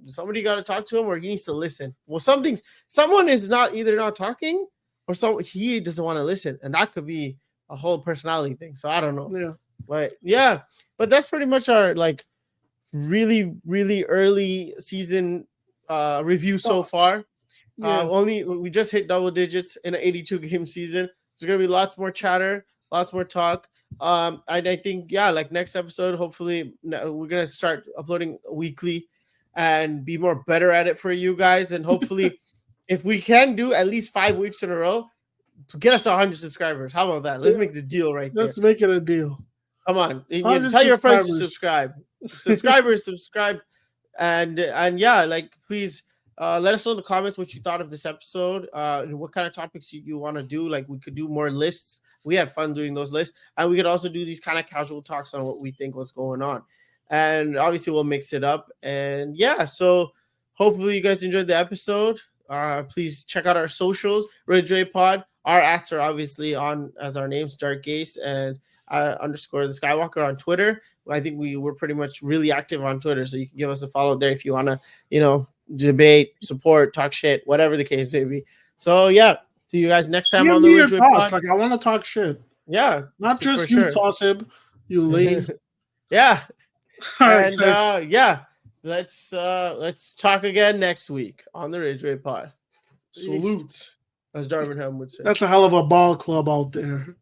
Somebody got to talk to him, or he needs to listen. Well, someone is either not talking, or he doesn't want to listen, and that could be a whole personality thing. So I don't know. Yeah. But that's pretty much our like really, really early season review so far. We just hit double digits in an 82 game season. There's gonna be lots more chatter, lots more talk. I think like next episode, hopefully we're gonna start uploading weekly and be better at it for you guys. And hopefully, if we can do at least 5 weeks in a row, get us to 100 subscribers. How about that? Let's make the deal right there. Let's make it a deal. Come on, tell your friends to subscribe. Subscribe, and like please let us know in the comments what you thought of this episode, and what kind of topics you want to do. Like we could do more lists. We have fun doing those lists, and we could also do these kind of casual talks on what we think was going on. And obviously we'll mix it up. And so hopefully you guys enjoyed the episode. Please check out our socials, ridgewaypod. Our acts are obviously on as our names, Dark Gaze and _ the Skywalker on Twitter. I think we were pretty much really active on Twitter, so you can give us a follow there if you want to, debate, support, talk shit, whatever the case may be. So see you guys next time on the Ridgeway Pod. Like I want to talk shit. Yeah, not just you, Tossib, you lame. Yeah, and let's talk again next week on the Ridgeway Pod. Salute, as Darvin Ham would say. That's a hell of a ball club out there.